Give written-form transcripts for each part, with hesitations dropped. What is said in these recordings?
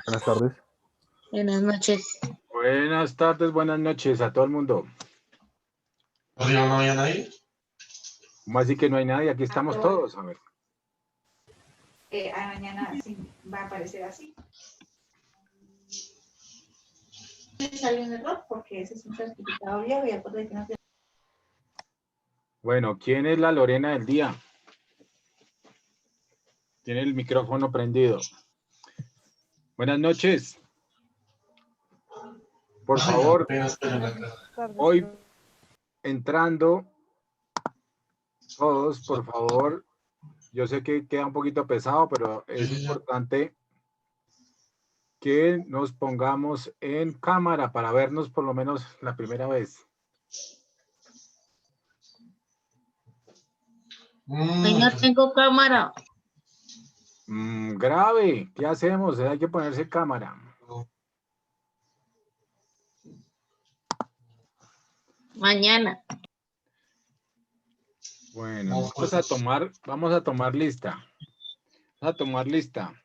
Buenas tardes. Buenas noches. Buenas tardes, buenas noches a todo el mundo. ¿Arriba no había nadie? ¿Cómo así que no hay nadie? Aquí estamos todos. A ver. Mañana sí va a aparecer así. Salió un error porque ese es un certificado viejo y después que no te... Bueno, ¿quién es la Lorena del día? Tiene el micrófono prendido. Buenas noches. Por favor, Apenas estoy en la casa. hoy entrando, todos, por favor, yo sé que queda un poquito pesado, pero es importante que nos pongamos en cámara para vernos por lo menos la primera vez. Hoy no tengo cámara. Grave, ¿qué hacemos? Hay que ponerse cámara. Mañana. Bueno, vamos a tomar lista. Vamos a tomar lista.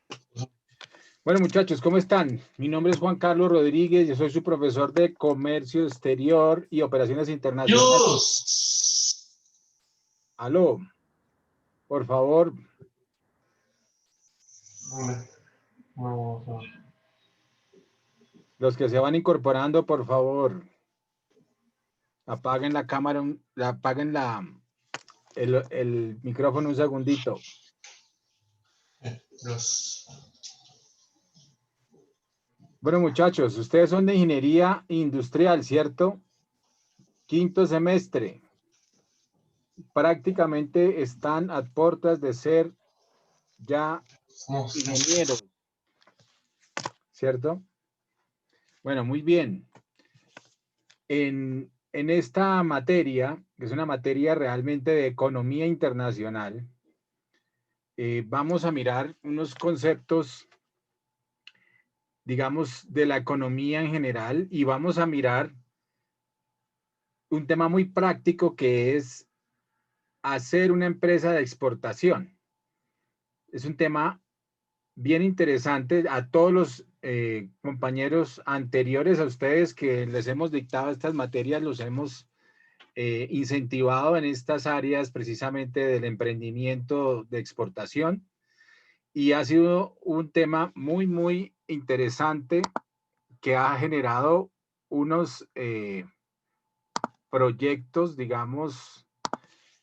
Bueno, muchachos, ¿cómo están? Mi nombre es Juan Carlos Rodríguez, yo soy su profesor de Comercio Exterior y Operaciones Internacionales. ¡Dios! Aló, por favor. Los que se van incorporando, por favor, apaguen la cámara, apaguen el micrófono un segundito. Dios. Bueno, muchachos, ustedes son de Ingeniería Industrial, ¿cierto? Quinto semestre. Prácticamente están a puertas de ser ya ingenieros, ¿cierto? Bueno, muy bien. En esta materia, que es una materia realmente de economía internacional, vamos a mirar unos conceptos, digamos, de la economía en general y vamos a mirar un tema muy práctico que es hacer una empresa de exportación. Es un tema bien interesante. A todos los compañeros anteriores a ustedes que les hemos dictado estas materias, los hemos incentivado en estas áreas precisamente del emprendimiento de exportación. Y ha sido un tema muy, muy interesante que ha generado unos proyectos, digamos,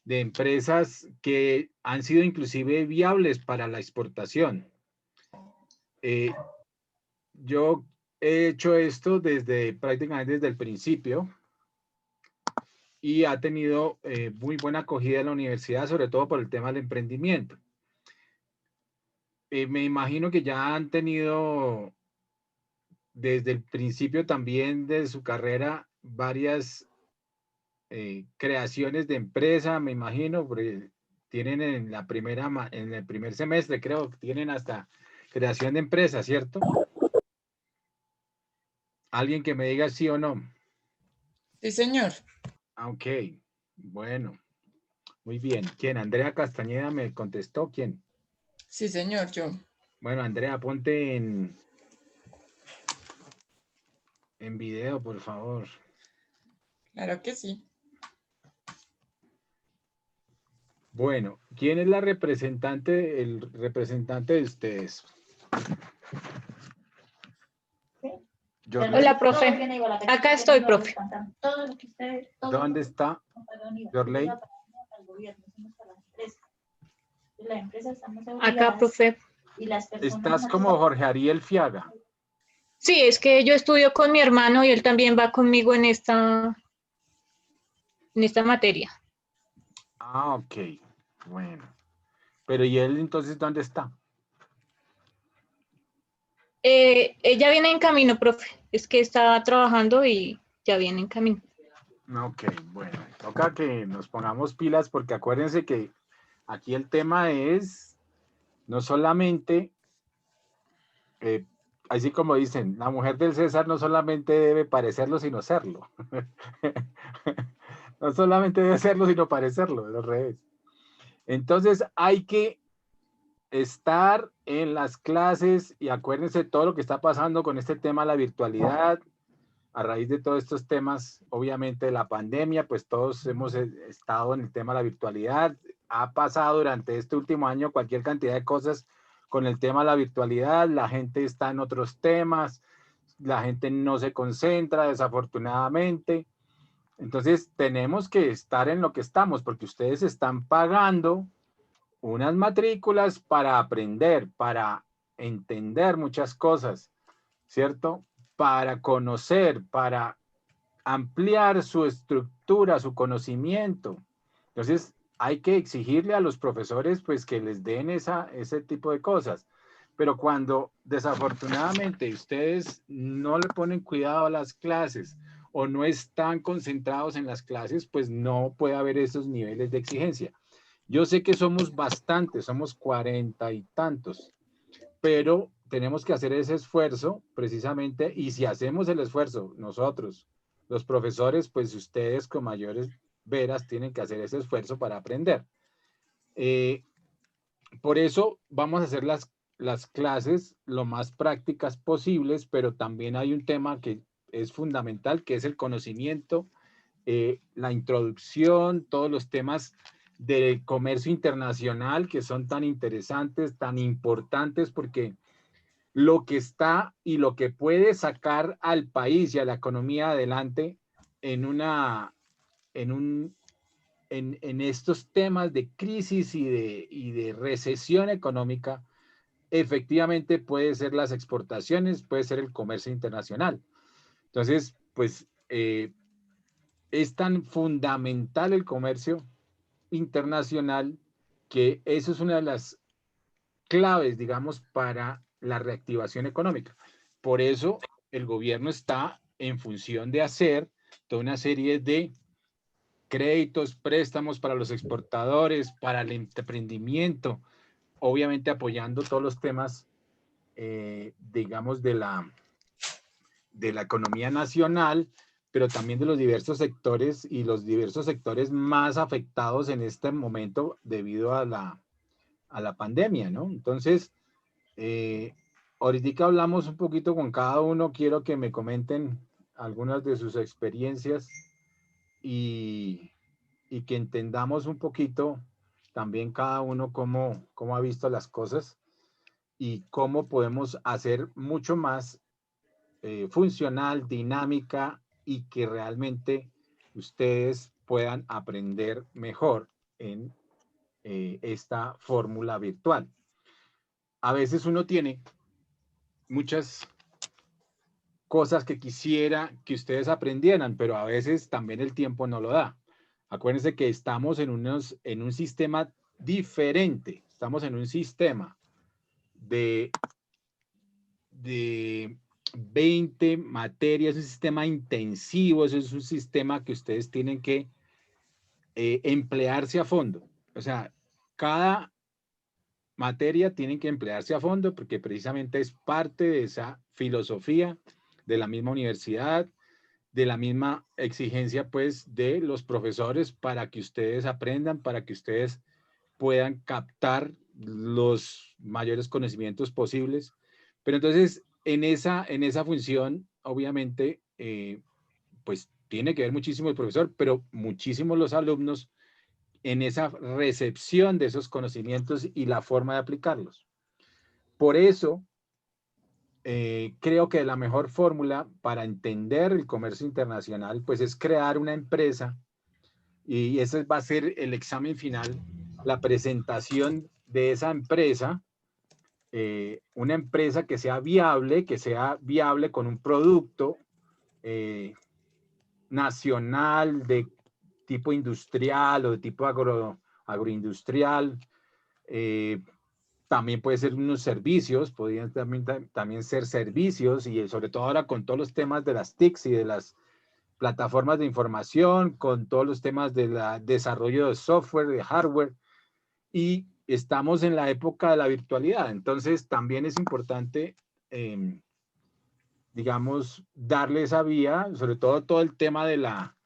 de empresas que han sido inclusive viables para la exportación. Yo he hecho esto prácticamente desde el principio y ha tenido muy buena acogida en la universidad, sobre todo por el tema del emprendimiento. Me imagino que ya han tenido desde el principio también de su carrera varias creaciones de empresa, me imagino, porque tienen en el primer semestre, creo que tienen hasta creación de empresa, ¿cierto? ¿Alguien que me diga sí o no? Sí, señor. Ok, bueno, muy bien. ¿Quién? Andrea Castañeda me contestó. ¿Quién? Sí, señor, yo. Bueno, Andrea, ponte en video, por favor. Claro que sí. Bueno, ¿quién es el representante de ustedes? Hola, profe. Acá estoy, profe. ¿Dónde está Yorley? Acá, profe. Estás como Jorge Ariel Fiaga. Sí, es que yo estudio con mi hermano y él también va conmigo en esta materia. Ah, ok. Bueno. Pero ¿y él entonces dónde está? Ella viene en camino, profe. Es que estaba trabajando y ya viene en camino. Ok, bueno. Toca que nos pongamos pilas porque acuérdense que aquí el tema es no solamente, así como dicen, la mujer del César no solamente debe parecerlo, sino serlo. No solamente debe serlo, sino parecerlo, al revés. Entonces hay que estar en las clases y acuérdense todo lo que está pasando con este tema de la virtualidad. A raíz de todos estos temas, obviamente la pandemia, pues todos hemos estado en el tema de la virtualidad. Ha pasado durante este último año cualquier cantidad de cosas con el tema de la virtualidad. La gente está en otros temas, la gente no se concentra desafortunadamente. Entonces tenemos que estar en lo que estamos porque ustedes están pagando unas matrículas para aprender, para entender muchas cosas, ¿cierto? Para conocer, para ampliar su estructura, su conocimiento. Entonces, hay que exigirle a los profesores pues que les den ese tipo de cosas. Pero cuando desafortunadamente ustedes no le ponen cuidado a las clases o no están concentrados en las clases, pues no puede haber esos niveles de exigencia. Yo sé que somos bastantes, somos 40 y tantos, pero tenemos que hacer ese esfuerzo precisamente, y si hacemos el esfuerzo nosotros, los profesores, pues ustedes con mayores veras tienen que hacer ese esfuerzo para aprender. Por eso vamos a hacer las clases lo más prácticas posibles, pero también hay un tema que es fundamental, que es el conocimiento, la introducción, todos los temas del comercio internacional que son tan interesantes, tan importantes, porque lo que está y lo que puede sacar al país y a la economía adelante en estos temas de crisis y de recesión económica, efectivamente puede ser las exportaciones, puede ser el comercio internacional. Entonces, pues es tan fundamental el comercio internacional que eso es una de las claves, digamos, para la reactivación económica. Por eso el gobierno está en función de hacer toda una serie de créditos, préstamos para los exportadores, para el emprendimiento, obviamente apoyando todos los temas, digamos, de la economía nacional, pero también de los diversos sectores y los diversos sectores más afectados en este momento debido a la pandemia, ¿no? Entonces, ahorita hablamos un poquito con cada uno, quiero que me comenten algunas de sus experiencias y que entendamos un poquito también cada uno cómo ha visto las cosas y cómo podemos hacer mucho más funcional, dinámica y que realmente ustedes puedan aprender mejor en esta fórmula virtual. A veces uno tiene muchas cosas que quisiera que ustedes aprendieran, pero a veces también el tiempo no lo da. Acuérdense que estamos en un sistema diferente, estamos en un sistema de 20 materias, es un sistema intensivo, eso es un sistema que ustedes tienen que emplearse a fondo. O sea, cada materia tienen que emplearse a fondo porque precisamente es parte de esa filosofía de la misma universidad, de la misma exigencia pues de los profesores para que ustedes aprendan, para que ustedes puedan captar los mayores conocimientos posibles. Pero entonces en esa función obviamente pues tiene que ver muchísimo el profesor, pero muchísimos los alumnos en esa recepción de esos conocimientos y la forma de aplicarlos. Por eso, creo que la mejor fórmula para entender el comercio internacional, pues es crear una empresa y ese va a ser el examen final, la presentación de esa empresa, una empresa que sea viable con un producto nacional de tipo industrial o de tipo agroindustrial. También puede ser unos servicios, podrían también ser servicios y sobre todo ahora con todos los temas de las TICs y de las plataformas de información, con todos los temas del desarrollo de software, de hardware, y estamos en la época de la virtualidad. Entonces también es importante, digamos, darle esa vía, sobre todo el tema de la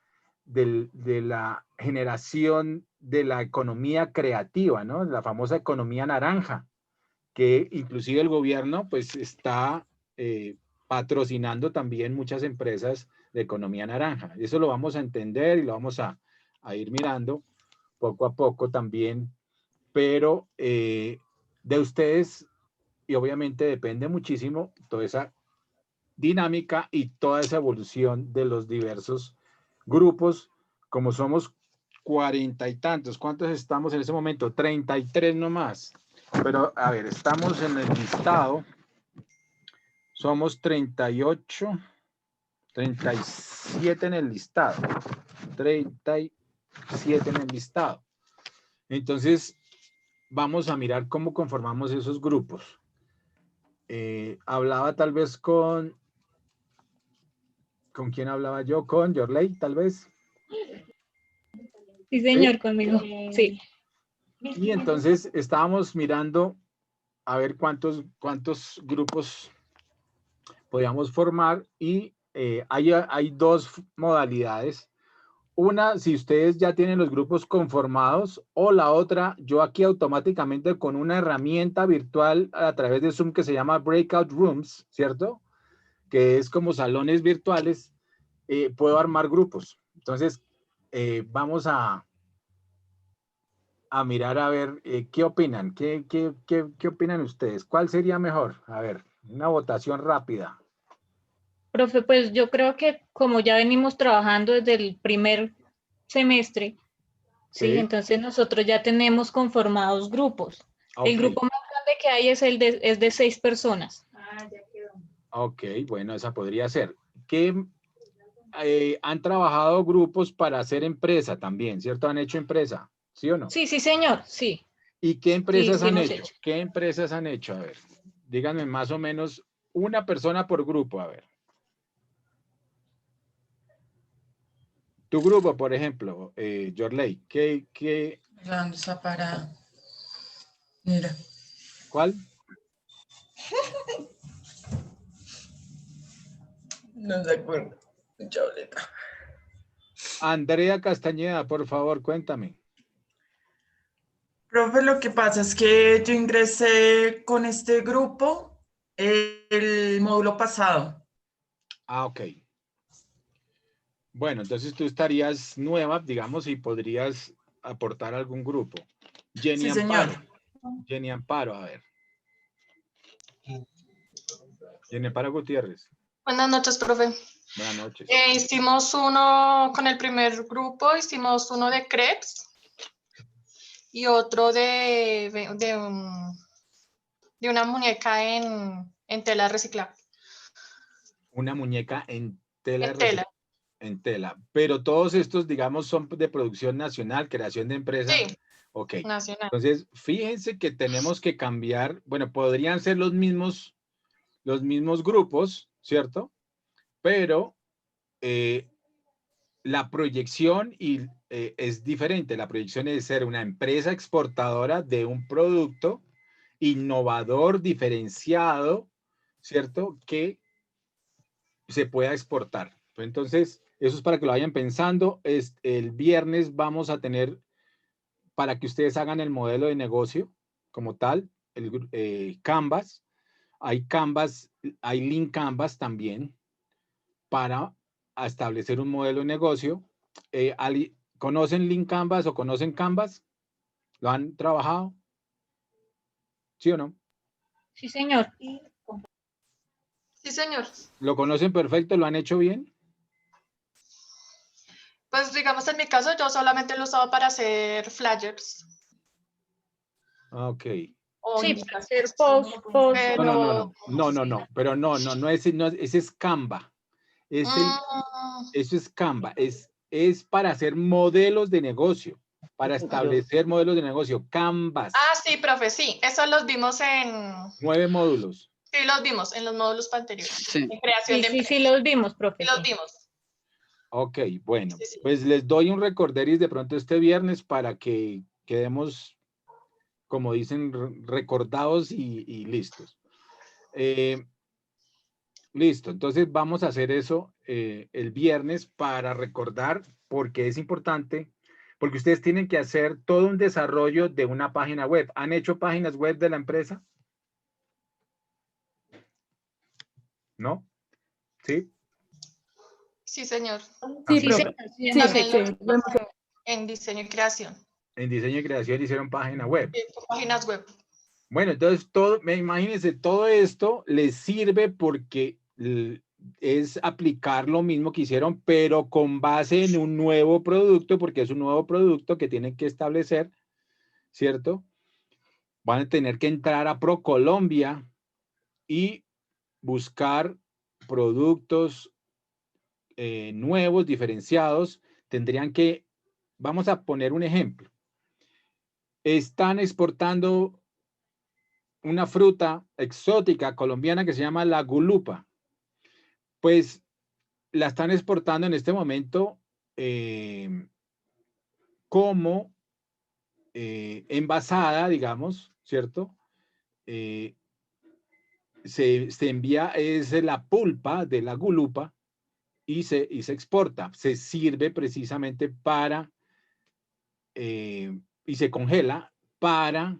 generación de la economía creativa, ¿no? La famosa economía naranja, que inclusive el gobierno pues está patrocinando también muchas empresas de economía naranja. Eso lo vamos a entender y lo vamos a ir mirando poco a poco también, pero de ustedes, y obviamente depende muchísimo toda esa dinámica y toda esa evolución de los diversos grupos, como somos 40 y tantos. ¿Cuántos estamos en ese momento? 33 nomás. Pero, a ver, estamos en el listado. Somos 38, 37 en el listado. 37 en el listado. Entonces, vamos a mirar cómo conformamos esos grupos. Hablaba tal vez ¿con quién hablaba yo? ¿Con Yorley, tal vez? Sí, señor, conmigo. Sí. Y entonces estábamos mirando a ver cuántos grupos podíamos formar y hay dos modalidades. Una, si ustedes ya tienen los grupos conformados, o la otra, yo aquí automáticamente con una herramienta virtual a través de Zoom que se llama Breakout Rooms, ¿cierto? Que es como salones virtuales, puedo armar grupos. Entonces, vamos a mirar a ver qué opinan. ¿Qué opinan ustedes? ¿Cuál sería mejor? A ver, una votación rápida. Profe, pues yo creo que como ya venimos trabajando desde el primer semestre, sí, entonces nosotros ya tenemos conformados grupos. Okay. El grupo más grande que hay es de 6 personas. Ah, ya quedó. Ok, bueno, esa podría ser. ¿Qué han trabajado grupos para hacer empresa también, ¿cierto? ¿Han hecho empresa? ¿Sí o no? Sí, sí, señor, sí. ¿Y qué empresas sí, han hemos hecho? hecho. ¿Qué empresas han hecho? A ver, díganme más o menos una persona por grupo, a ver. Tu grupo, por ejemplo, Yorley, ¿qué? ¿Dónde está parada? Mira. ¿Cuál? No se acuerda. Chauleta. Andrea Castañeda, por favor, cuéntame. Profe, lo que pasa es que yo ingresé con este grupo el módulo pasado. Ah, ok. Bueno, entonces tú estarías nueva, digamos, y podrías aportar algún grupo. Jenny Sí, señor. Amparo. Jenny Amparo, a ver. Jenny Amparo Gutiérrez. Buenas noches, profe. Buenas noches. Hicimos uno con el primer grupo, hicimos uno de crepes y otro de una muñeca en tela reciclable. Una muñeca en tela. En tela. En tela. Pero todos estos, digamos, son de producción nacional, creación de empresa. Sí. Ok. Nacional. Entonces, fíjense que tenemos que cambiar, bueno, podrían ser los mismos grupos, ¿cierto? Pero la proyección es diferente. La proyección es ser una empresa exportadora de un producto innovador, diferenciado, ¿cierto? Que se pueda exportar. Entonces, eso es para que lo vayan pensando. El viernes vamos a tener, para que ustedes hagan el modelo de negocio como tal, el Canvas. Hay Canvas, hay Lean Canvas también para establecer un modelo de negocio. ¿Conocen Lean Canvas o conocen Canvas? ¿Lo han trabajado? ¿Sí o no? Sí, señor. Sí, señor. ¿Lo conocen perfecto? ¿Lo han hecho bien? Pues digamos en mi caso yo solamente lo usaba para hacer flyers. Ok. Sí, para hacer post. Pero... Pero no, ese es Canva. Eso es Canva, es para hacer modelos de negocio, para establecer modelos de negocio, Canvas. Ah, sí, profe, sí, eso los vimos en... 9 módulos. Sí, los vimos en los módulos anteriores. Sí. En creación de empresas. Sí, los vimos, profe. Sí, los vimos. Ok, bueno, Sí. pues les doy un recorderis de pronto este viernes para que quedemos, como dicen, recordados y listos. Listo, entonces vamos a hacer eso el viernes para recordar, porque es importante, porque ustedes tienen que hacer todo un desarrollo de una página web. ¿Han hecho páginas web de la empresa? ¿no? ¿Sí? Sí, señor. Sí, Sí, profe. señor, sí, Sí, También sí, lo lo hemos hecho. en diseño y creación, En diseño y creación hicieron página web. páginas web. Bueno, entonces imagínense, todo esto les sirve porque es aplicar lo mismo que hicieron, pero con base en un nuevo producto, porque es un nuevo producto que tienen que establecer, ¿cierto? Van a tener que entrar a ProColombia y buscar productos nuevos, diferenciados. Tendrían que, vamos a poner un ejemplo. Están exportando una fruta exótica colombiana que se llama la gulupa. Pues la están exportando en este momento como envasada, digamos, ¿cierto? Se envía, es la pulpa de la gulupa y se exporta. Se sirve precisamente para, y se congela para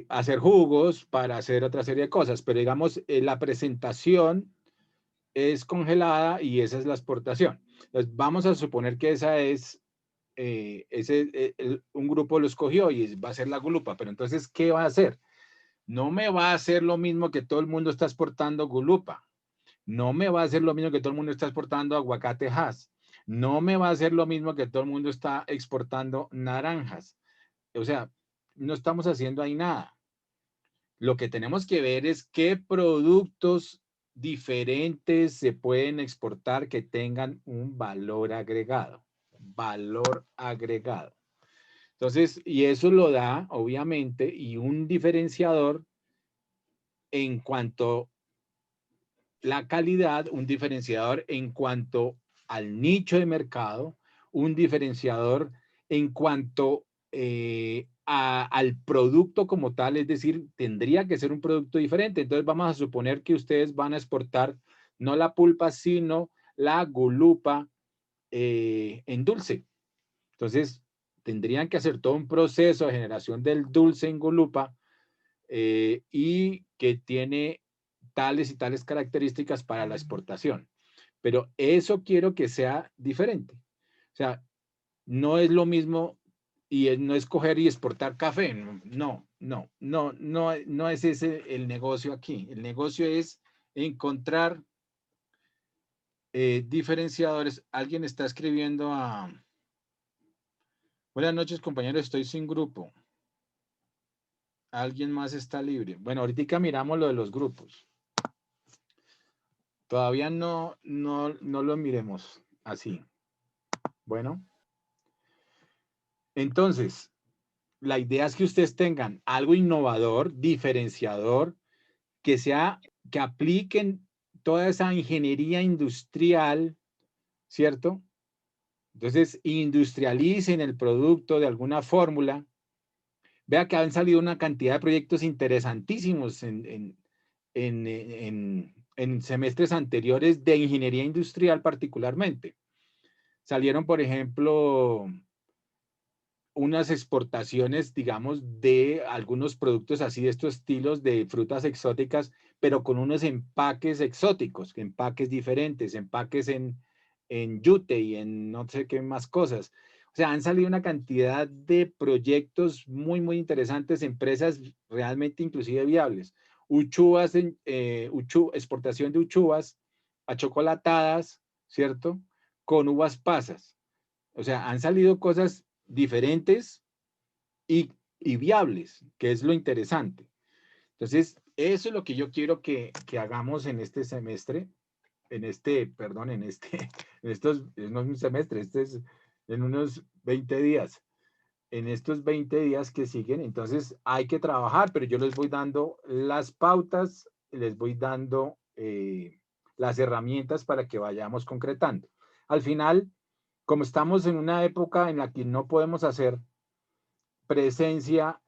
hacer jugos, para hacer otra serie de cosas. Pero digamos, la presentación es congelada y esa es la exportación. Entonces, vamos a suponer que esa es, un grupo lo escogió y va a ser la gulupa, pero entonces, ¿qué va a hacer? No me va a hacer lo mismo que todo el mundo está exportando gulupa. No me va a hacer lo mismo que todo el mundo está exportando aguacate Hass. No me va a hacer lo mismo que todo el mundo está exportando naranjas. O sea, no estamos haciendo ahí nada. Lo que tenemos que ver es qué productos diferentes se pueden exportar que tengan un valor agregado. Valor agregado. Entonces, y eso lo da, obviamente, y un diferenciador en cuanto a la calidad, un diferenciador en cuanto al nicho de mercado, un diferenciador en cuanto al producto como tal, es decir, tendría que ser un producto diferente. Entonces vamos a suponer que ustedes van a exportar no la pulpa, sino la gulupa en dulce. Entonces tendrían que hacer todo un proceso de generación del dulce en gulupa y que tiene tales y tales características para la exportación. Pero eso quiero que sea diferente. O sea, no es lo mismo y no es coger y exportar café. No es ese el negocio aquí. El negocio es encontrar diferenciadores. Alguien está escribiendo a... Buenas noches, compañeros, estoy sin grupo. ¿Alguien más está libre? Bueno, ahorita miramos lo de los grupos. Todavía no lo miremos así. Bueno. Entonces, la idea es que ustedes tengan algo innovador, diferenciador, que apliquen toda esa ingeniería industrial, ¿cierto? Entonces, industrialicen el producto de alguna fórmula. Vea que han salido una cantidad de proyectos interesantísimos en semestres anteriores de ingeniería industrial particularmente. Salieron, por ejemplo, unas exportaciones, digamos, de algunos productos así de estos estilos de frutas exóticas, pero con unos empaques exóticos, empaques diferentes, empaques en yute y en no sé qué más cosas. O sea, han salido una cantidad de proyectos muy, muy interesantes, empresas realmente inclusive viables. Uchuvas, exportación de uchuvas achocolatadas, ¿cierto? Con uvas pasas. O sea, han salido cosas diferentes y viables, que es lo interesante. Entonces, eso es lo que yo quiero que hagamos en este semestre, en estos, no es un semestre, este es en unos 20 días. En estos 20 días que siguen, entonces hay que trabajar, pero yo les voy dando las pautas, les voy dando las herramientas para que vayamos concretando. Al final, como estamos en una época en la que no podemos hacer presencia,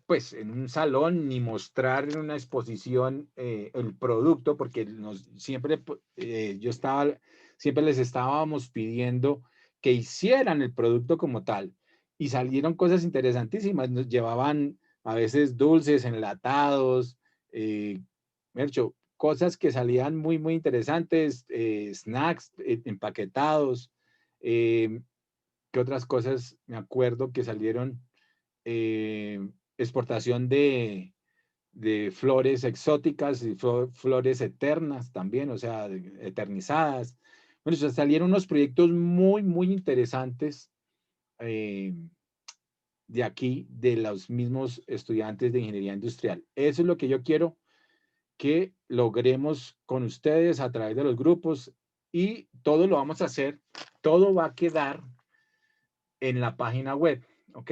pues en un salón, ni mostrar en una exposición el producto, porque siempre les estábamos pidiendo que hicieran el producto como tal, y salieron cosas interesantísimas. Nos llevaban a veces dulces, enlatados, Mercho, cosas que salían muy, muy interesantes, snacks empaquetados. ¿Qué otras cosas me acuerdo que salieron? Exportación de flores exóticas y flores eternas también, o sea, eternizadas. Bueno, o sea, salieron unos proyectos muy, muy interesantes de aquí, de los mismos estudiantes de ingeniería industrial. Eso es lo que yo quiero que logremos con ustedes a través de los grupos, y todo lo vamos a hacer, todo va a quedar en la página web, ¿ok?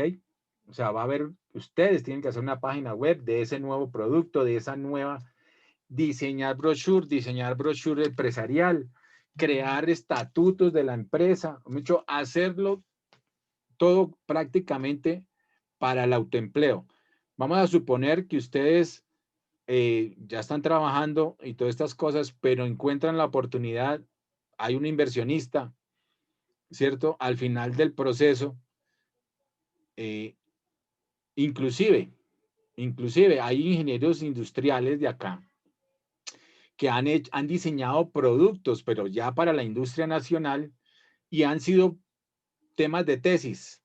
O sea, va a haber, ustedes tienen que hacer una página web de ese nuevo producto, de esa nueva, diseñar brochure empresarial, crear estatutos de la empresa, mucho, hacerlo todo prácticamente para el autoempleo. Vamos a suponer que ustedes ya están trabajando y todas estas cosas, pero encuentran la oportunidad, hay un inversionista, ¿cierto? Al final del proceso, inclusive hay ingenieros industriales de acá que han diseñado productos, pero ya para la industria nacional, y han sido temas de tesis,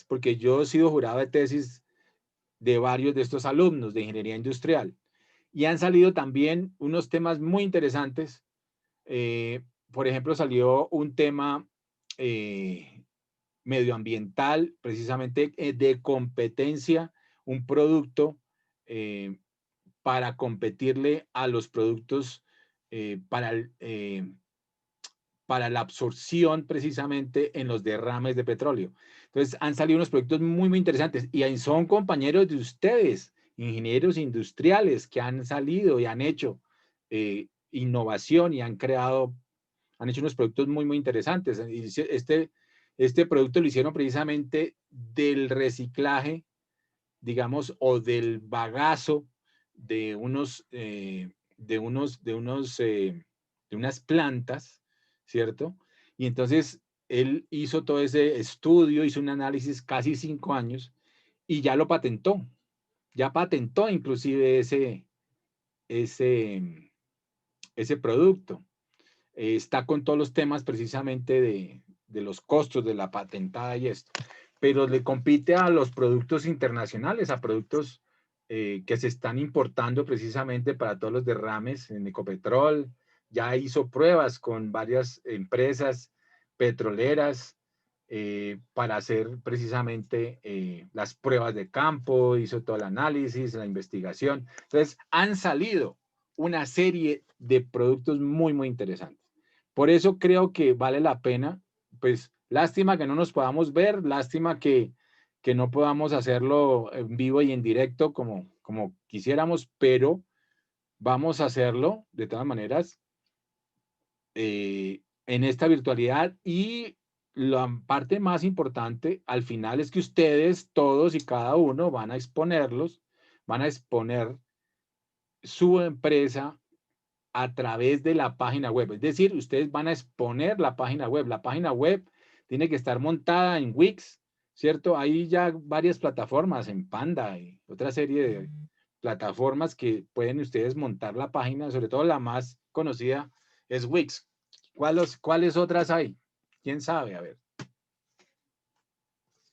porque yo he sido jurado de tesis de varios de estos alumnos de ingeniería industrial, y han salido también unos temas muy interesantes. Por ejemplo, salió un tema medioambiental, precisamente de competencia, un producto para competirle a los productos para la absorción precisamente en los derrames de petróleo. Entonces han salido unos proyectos muy, muy interesantes, y son compañeros de ustedes, ingenieros industriales, que han salido y han hecho innovación y han hecho unos productos muy, muy interesantes. Este producto lo hicieron precisamente del reciclaje, digamos, o del bagazo de unas plantas, ¿cierto? Y entonces él hizo todo ese estudio, hizo un análisis casi 5 años, y ya lo patentó. Ya patentó inclusive ese producto. Está con todos los temas precisamente de los costos de la patentada y esto. Pero le compite a los productos internacionales, a productos que se están importando precisamente para todos los derrames en Ecopetrol. Ya hizo pruebas con varias empresas petroleras para hacer precisamente las pruebas de campo, hizo todo el análisis, la investigación. Entonces, han salido una serie de productos muy, muy interesantes. Por eso creo que vale la pena, pues lástima que no nos podamos ver, lástima que no podamos hacerlo en vivo y en directo como quisiéramos, pero vamos a hacerlo de todas maneras en esta virtualidad. Y la parte más importante al final es que ustedes, todos y cada uno, van a exponer su empresa a través de la página web. Es decir, ustedes van a exponer la página web. La página web tiene que estar montada en Wix, ¿cierto? Hay ya varias plataformas, en Panda y otra serie de plataformas que pueden ustedes montar la página. Sobre todo la más conocida es Wix. ¿Cuáles otras hay? ¿Quién sabe? A ver.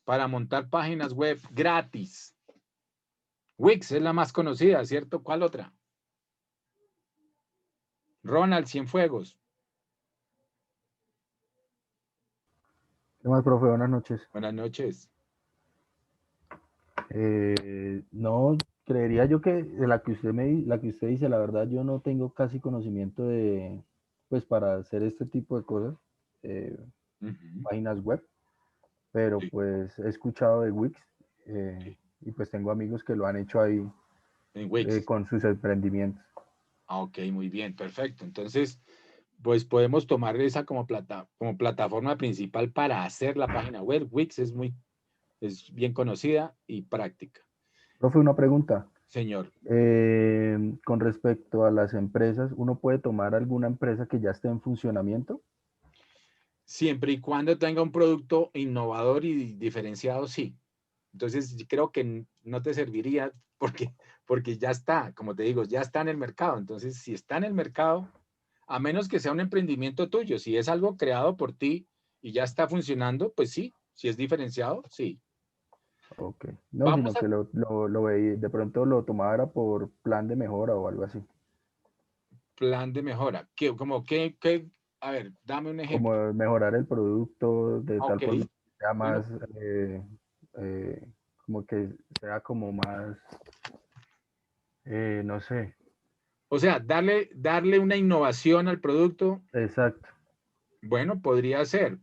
Para montar páginas web gratis. Wix es la más conocida, ¿cierto? ¿Cuál otra? Ronald Cienfuegos. ¿Qué más, profe? Buenas noches. Buenas noches. No, creería yo que de la que usted dice, la verdad, yo no tengo casi conocimiento de, pues, para hacer este tipo de cosas, páginas web, pero Sí. pues he escuchado de Wix y pues tengo amigos que lo han hecho ahí En Wix. con sus emprendimientos. Ok, muy bien, perfecto. Entonces, pues podemos tomar esa como plataforma principal para hacer la página web. Wix es bien conocida y práctica. Profe, una pregunta. Señor. Con respecto a las empresas, ¿uno puede tomar alguna empresa que ya esté en funcionamiento? Siempre y cuando tenga un producto innovador y diferenciado, sí. Entonces, creo que no te serviría porque ya está, como te digo, ya está en el mercado. Entonces, si está en el mercado, a menos que sea un emprendimiento tuyo, si es algo creado por ti y ya está funcionando, pues sí, si es diferenciado, sí. Ok. No, Vamos sino que lo veí, de pronto lo tomaba era por plan de mejora o algo así. plan de mejora. A ver, dame un ejemplo. Como mejorar el producto de tal Ok, forma que sea bueno. más, como que sea como más, no sé, O sea, darle una innovación al producto, exacto. bueno, podría ser,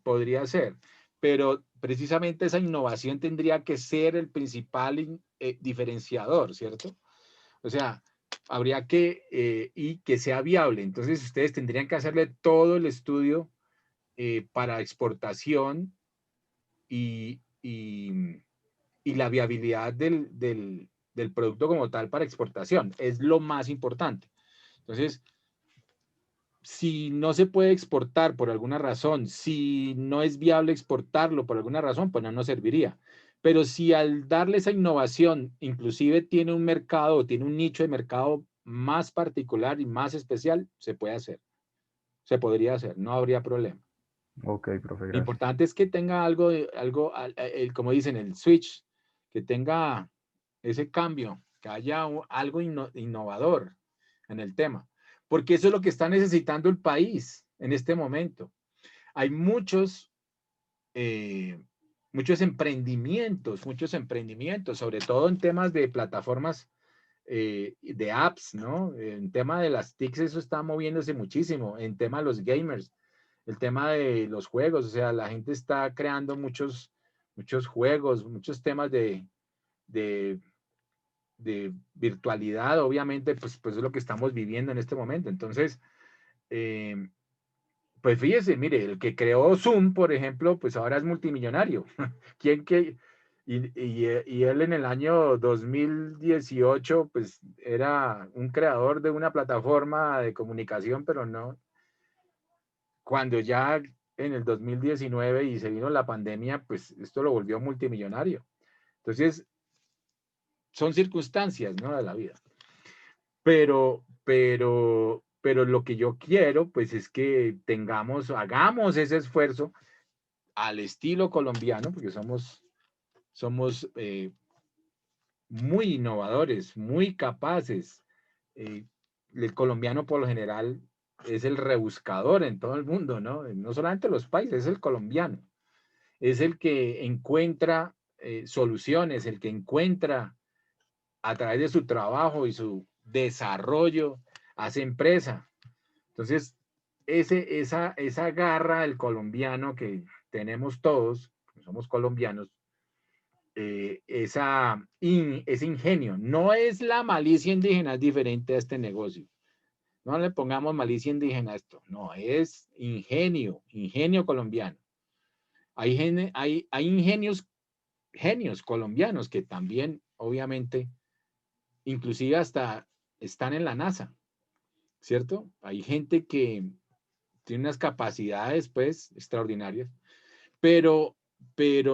pero precisamente esa innovación tendría que ser el principal diferenciador, ¿cierto? O sea, habría y que sea viable. Entonces, ustedes tendrían que hacerle todo el estudio para exportación y la viabilidad del producto como tal para exportación. Es lo más importante. Entonces, si no se puede exportar por alguna razón, si no es viable exportarlo por alguna razón, pues no nos serviría. Pero si al darle esa innovación, inclusive tiene un mercado, tiene un nicho de mercado más particular y más especial, se puede hacer. Se podría hacer, no habría problema. Ok, profe, Lo gracias. importante es que tenga algo, como dicen, el switch, que tenga ese cambio, que haya algo innovador en el tema, porque eso es lo que está necesitando el país en este momento. Hay muchos emprendimientos, sobre todo en temas de plataformas de apps, ¿no? En tema de las TICs eso está moviéndose muchísimo, en tema de los gamers, el tema de los juegos, o sea, la gente está creando muchos juegos, muchos temas de virtualidad, obviamente, pues es lo que estamos viviendo en este momento. Entonces, pues fíjese, mire, el que creó Zoom, por ejemplo, pues ahora es multimillonario. Y él en el año 2018, pues era un creador de una plataforma de comunicación, pero no. Cuando ya en el 2019 y se vino la pandemia, pues esto lo volvió multimillonario. Entonces, son circunstancias, ¿no? De la vida. Pero lo que yo quiero, pues es que hagamos ese esfuerzo al estilo colombiano, porque somos muy innovadores, muy capaces. El colombiano por lo general es el rebuscador en todo el mundo, ¿no? No solamente los países, es el colombiano. Es el que encuentra soluciones, el que encuentra a través de su trabajo y su desarrollo, hace empresa. Entonces, esa garra del colombiano que tenemos todos, que somos colombianos, ese ingenio, no es la malicia indígena, es diferente a este negocio. No le pongamos malicia indígena a esto, no, es ingenio colombiano. Hay genios colombianos que también, obviamente, inclusive hasta están en la NASA, ¿cierto? Hay gente que tiene unas capacidades, pues, extraordinarias, pero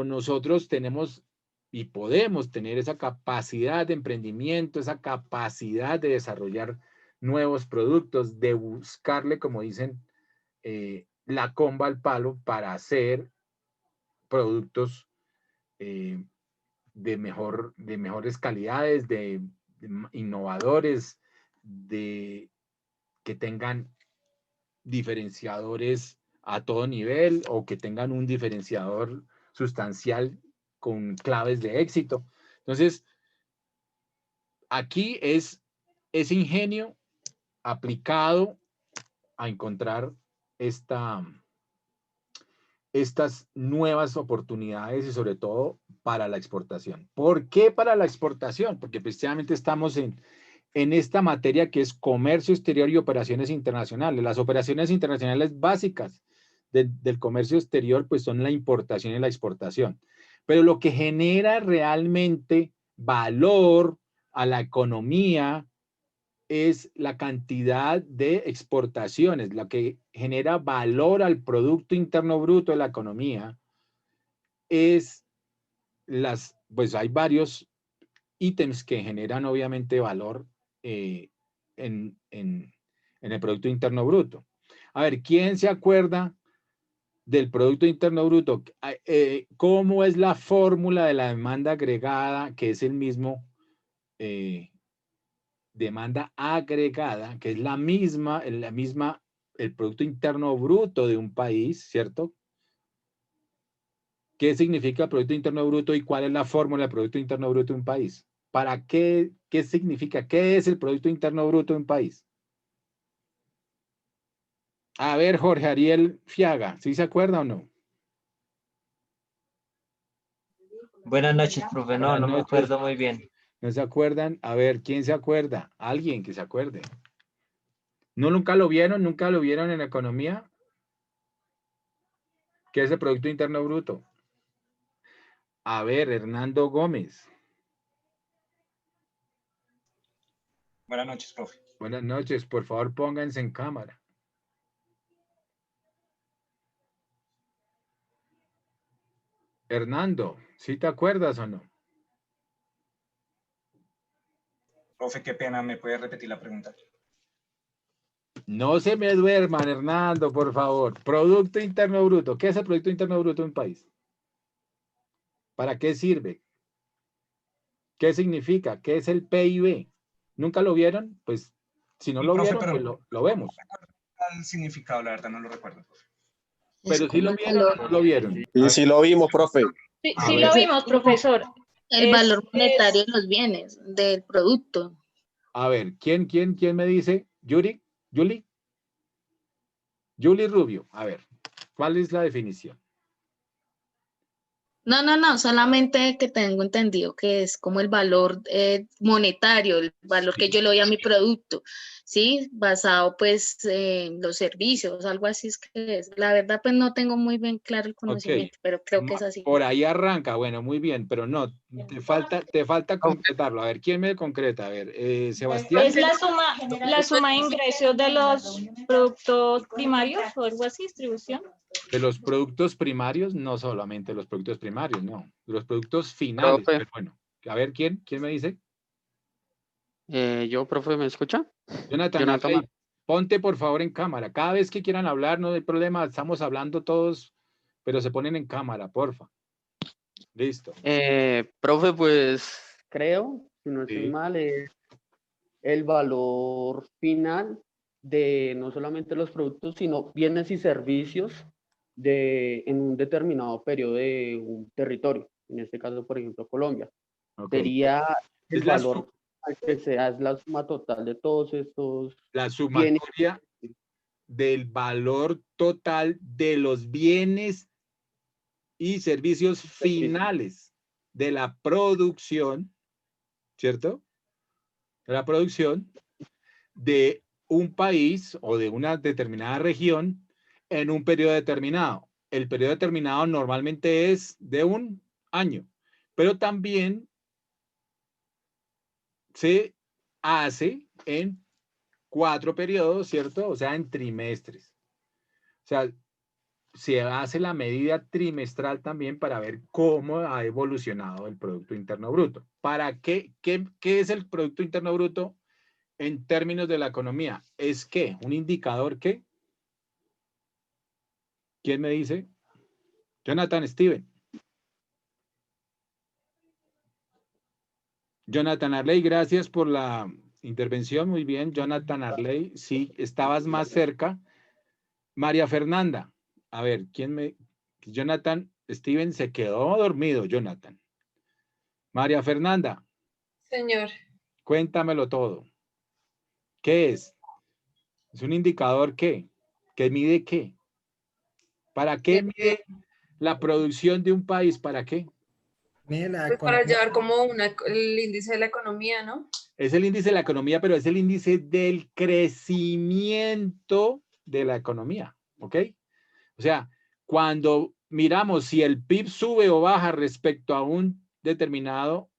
nosotros tenemos y podemos tener esa capacidad de emprendimiento, esa capacidad de desarrollar nuevos productos, de buscarle, como dicen, la comba al palo para hacer productos de mejores calidades, de innovadores, que tengan diferenciadores a todo nivel o que tengan un diferenciador sustancial con claves de éxito. Entonces, aquí es ese ingenio aplicado a encontrar estas nuevas oportunidades y sobre todo para la exportación. ¿Por qué para la exportación? Porque precisamente estamos en esta materia que es comercio exterior y operaciones internacionales. Las operaciones internacionales básicas del comercio exterior pues son la importación y la exportación. Pero lo que genera realmente valor a la economía es la cantidad de exportaciones. Lo que genera valor al Producto Interno Bruto de la economía es pues hay varios ítems que generan obviamente valor en el Producto Interno Bruto. A ver, ¿quién se acuerda del Producto Interno Bruto? ¿Cómo es la fórmula de la demanda agregada, que es el mismo demanda agregada, que es la misma, el Producto Interno Bruto de un país, ¿cierto? ¿Qué significa el Producto Interno Bruto y cuál es la fórmula del Producto Interno Bruto de un país? ¿Para qué? ¿Qué significa? ¿Qué es el Producto Interno Bruto de un país? A ver, Jorge Ariel Fiaga, ¿sí se acuerda o no? Buenas noches, profe. No, Buenas no me noches. acuerdo muy bien. ¿No se acuerdan? A ver, ¿quién se acuerda? Alguien que se acuerde. ¿No nunca lo vieron? ¿Nunca lo vieron en economía? ¿Qué es el Producto Interno Bruto? A ver, Hernando Gómez. Buenas noches, profe. Buenas noches. Por favor, pónganse en cámara. Hernando, ¿sí te acuerdas o no? Profe, qué pena, ¿me puede repetir la pregunta? No se me duerman, Hernando, por favor. Producto Interno Bruto. ¿Qué es el Producto Interno Bruto de un país? ¿Para qué sirve? ¿Qué significa? ¿Qué es el PIB? ¿Nunca lo vieron? Pues si no Sí, lo profe, vieron, pero pues lo vemos. no recuerdo el significado, la verdad, no lo recuerdo, profe. Pero Es si como lo el vieron o valor, no lo vieron. Y si lo vimos, profe. Sí, A sí ver. lo vimos, profesor. el valor monetario de los bienes, del producto. A ver, ¿quién me dice? ¿Yuri? ¿Yuli? Yuli Rubio. A ver, ¿cuál es la definición? No, solamente que tengo entendido que es como el valor monetario, el valor que yo le doy a mi producto, ¿sí? Basado pues en los servicios, algo así es que es. La verdad pues no tengo muy bien claro el conocimiento, pero creo que es así. Por ahí arranca, bueno, muy bien, pero no, te falta concretarlo. A ver, ¿quién me concreta? A ver, Sebastián. Es la suma de ingresos de los productos primarios o algo así, distribución. De los productos primarios, no solamente los productos primarios, no, de los productos finales. Profe. Pero bueno, a ver, ¿quién me dice? Yo, profe, ¿me escucha? Jonathan Arley, ponte por favor en cámara. Cada vez que quieran hablar, no hay problema, estamos hablando todos, pero se ponen en cámara, porfa. Listo. Profe, pues creo, si no estoy Sí. mal, es el valor final de no solamente los productos, sino bienes y servicios en un determinado periodo de un territorio, en este caso, por ejemplo, Colombia. Okay. Sería el Es la valor al que sea, es la suma total de todos estos la sumatoria del valor total de los bienes y servicios finales de la producción, ¿cierto? De la producción de un país o de una determinada región en un periodo determinado. El periodo determinado normalmente es de un año, pero también se hace en 4 periodos, ¿cierto? O sea, en trimestres. O sea, se hace la medida trimestral también para ver cómo ha evolucionado el Producto Interno Bruto. ¿Para qué? ¿Qué es el Producto Interno Bruto en términos de la economía? ¿Es qué? ¿Un indicador qué? ¿Quién me dice? Jonathan Steven. Jonathan Arley, gracias por la intervención. Muy bien, Jonathan Arley. Sí, estabas más cerca. María Fernanda. A ver, Jonathan Steven se quedó dormido, Jonathan. María Fernanda. Señor. Cuéntamelo todo. ¿Qué es? ¿Es un indicador qué? ¿Que mide qué? ¿Para qué mide la producción de un país? ¿Para qué? Pues para llevar como el índice de la economía, ¿no? Es el índice de la economía, pero es el índice del crecimiento de la economía, ¿ok? O sea, cuando miramos si el PIB sube o baja respecto a un determinado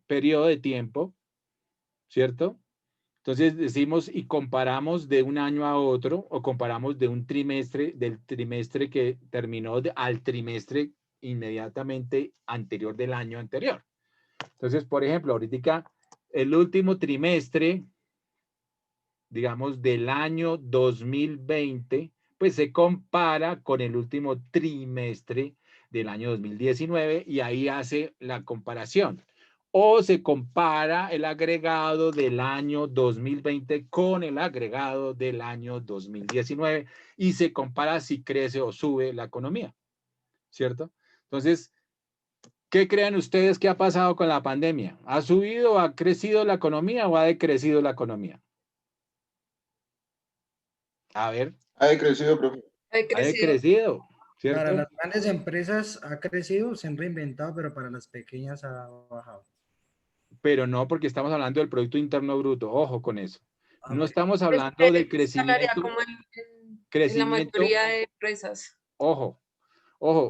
periodo de tiempo, ¿cierto? Entonces decimos y comparamos de un año a otro o comparamos de un trimestre, del trimestre que terminó al trimestre inmediatamente anterior del año anterior. Entonces, por ejemplo, ahorita el último trimestre, digamos, del año 2020, pues se compara con el último trimestre del año 2019 y ahí hace la comparación. O se compara el agregado del año 2020 con el agregado del año 2019 y se compara si crece o sube la economía, ¿cierto? Entonces, ¿qué creen ustedes que ha pasado con la pandemia? ¿Ha subido, ha crecido la economía o ha decrecido la economía? A ver. Ha decrecido, profe. Ha decrecido, ¿cierto? Para las grandes empresas ha crecido, se han reinventado, pero para las pequeñas ha bajado. Pero no, porque estamos hablando del Producto Interno Bruto. Ojo con eso. No Ok. estamos hablando de Escalaría crecimiento. como en la Crecimiento. mayoría de empresas. Ojo,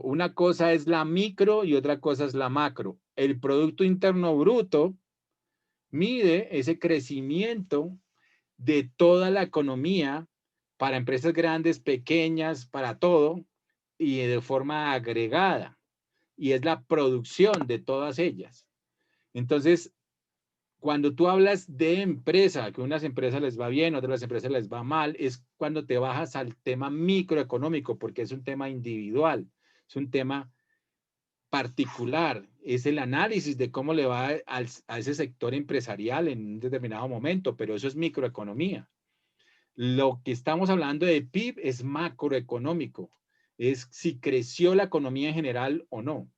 una cosa es la micro y otra cosa es la macro. El Producto Interno Bruto mide ese crecimiento de toda la economía para empresas grandes, pequeñas, para todo y de forma agregada. Y es la producción de todas ellas. Entonces, cuando tú hablas de empresa, que unas empresas les va bien, otras empresas les va mal, es cuando te bajas al tema microeconómico, porque es un tema individual, es un tema particular, es el análisis de cómo le va a ese sector empresarial en un determinado momento, pero eso es microeconomía. Lo que estamos hablando de PIB es macroeconómico, es si creció la economía en general o no,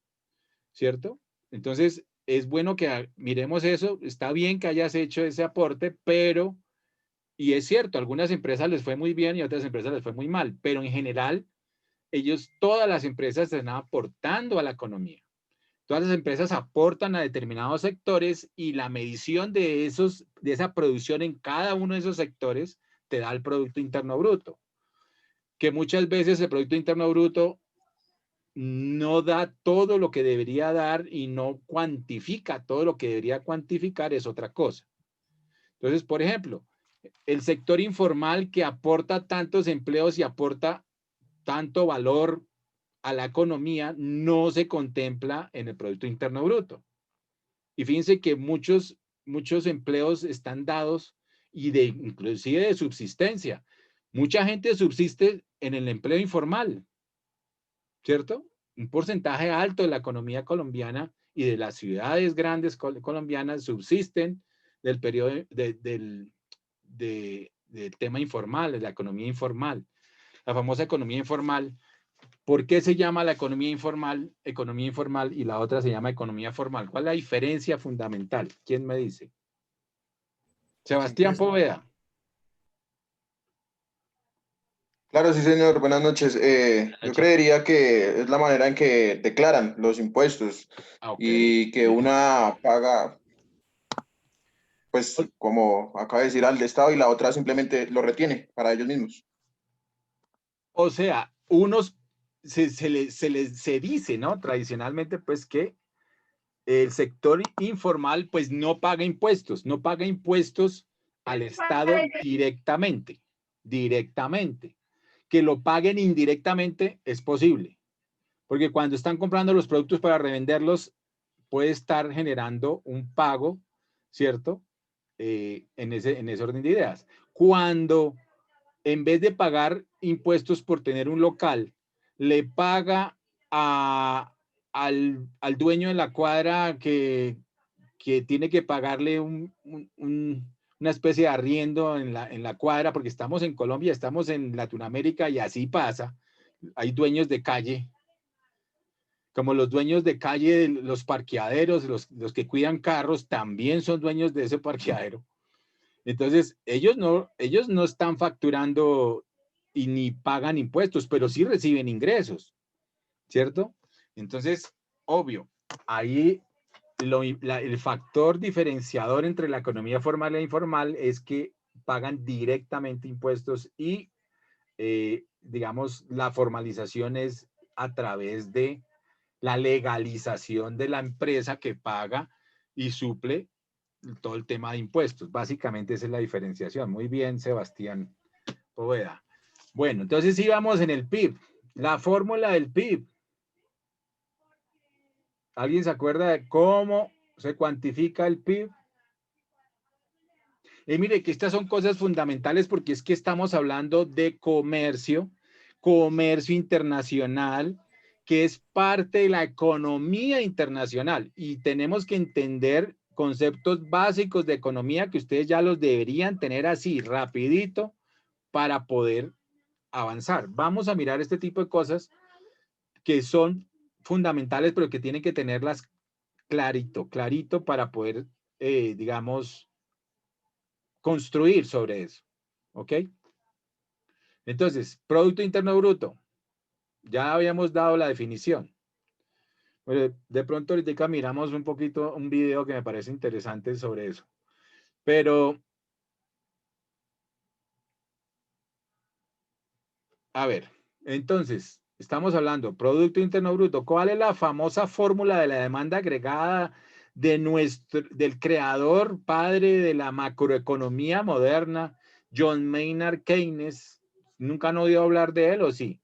¿cierto? Entonces, es bueno que miremos eso, está bien que hayas hecho ese aporte, pero, y es cierto, a algunas empresas les fue muy bien y a otras empresas les fue muy mal, pero en general, todas las empresas están aportando a la economía. Todas las empresas aportan a determinados sectores y la medición de esa producción en cada uno de esos sectores te da el Producto Interno Bruto. Que muchas veces el Producto Interno Bruto no da todo lo que debería dar y no cuantifica todo lo que debería cuantificar, es otra cosa. Entonces, por ejemplo, el sector informal que aporta tantos empleos y aporta tanto valor a la economía no se contempla en el Producto Interno Bruto. Y fíjense que muchos empleos están dados y inclusive de subsistencia. Mucha gente subsiste en el empleo informal, ¿cierto? Un porcentaje alto de la economía colombiana y de las ciudades grandes colombianas subsisten del periodo del tema informal, de la economía informal. La famosa economía informal. ¿Por qué se llama la economía informal y la otra se llama economía formal? ¿Cuál es la diferencia fundamental? ¿Quién me dice? Sebastián Poveda. Claro, sí, señor. Buenas noches. Yo creería que es la manera en que declaran los impuestos y que una paga, pues, como acaba de decir, al Estado y la otra simplemente lo retiene para ellos mismos. O sea, se dice, ¿no? Tradicionalmente, pues, que el sector informal, pues, no paga impuestos al Estado directamente. Que lo paguen indirectamente es posible, porque cuando están comprando los productos para revenderlos, puede estar generando un pago, ¿cierto? En ese orden de ideas. Cuando en vez de pagar impuestos por tener un local, le paga al dueño de la cuadra que tiene que pagarle una especie de arriendo en la cuadra, porque estamos en Colombia, estamos en Latinoamérica y así pasa. Hay dueños de calle, como los dueños de calle de los parqueaderos, los que cuidan carros, también son dueños de ese parqueadero. Entonces, ellos no están facturando y ni pagan impuestos, pero sí reciben ingresos, ¿cierto? Entonces, obvio, ahí el factor diferenciador entre la economía formal e informal es que pagan directamente impuestos y, digamos, la formalización es a través de la legalización de la empresa que paga y suple todo el tema de impuestos. Básicamente esa es la diferenciación. Muy bien, Sebastián Poveda. Bueno, entonces íbamos en el PIB. La fórmula del PIB. ¿Alguien se acuerda de cómo se cuantifica el PIB? Y mire que estas son cosas fundamentales porque es que estamos hablando de comercio internacional, que es parte de la economía internacional. Y tenemos que entender conceptos básicos de economía que ustedes ya los deberían tener así, rapidito, para poder avanzar. Vamos a mirar este tipo de cosas que son fundamentales, pero que tienen que tenerlas clarito para poder, digamos, construir sobre eso. ¿Ok? Entonces, Producto Interno Bruto. Ya habíamos dado la definición. Bueno, de pronto ahorita miramos un poquito un video que me parece interesante sobre eso. Pero, a ver, entonces, estamos hablando Producto Interno Bruto. ¿Cuál es la famosa fórmula de la demanda agregada del creador, padre de la macroeconomía moderna, John Maynard Keynes? ¿Nunca han oído hablar de él o sí?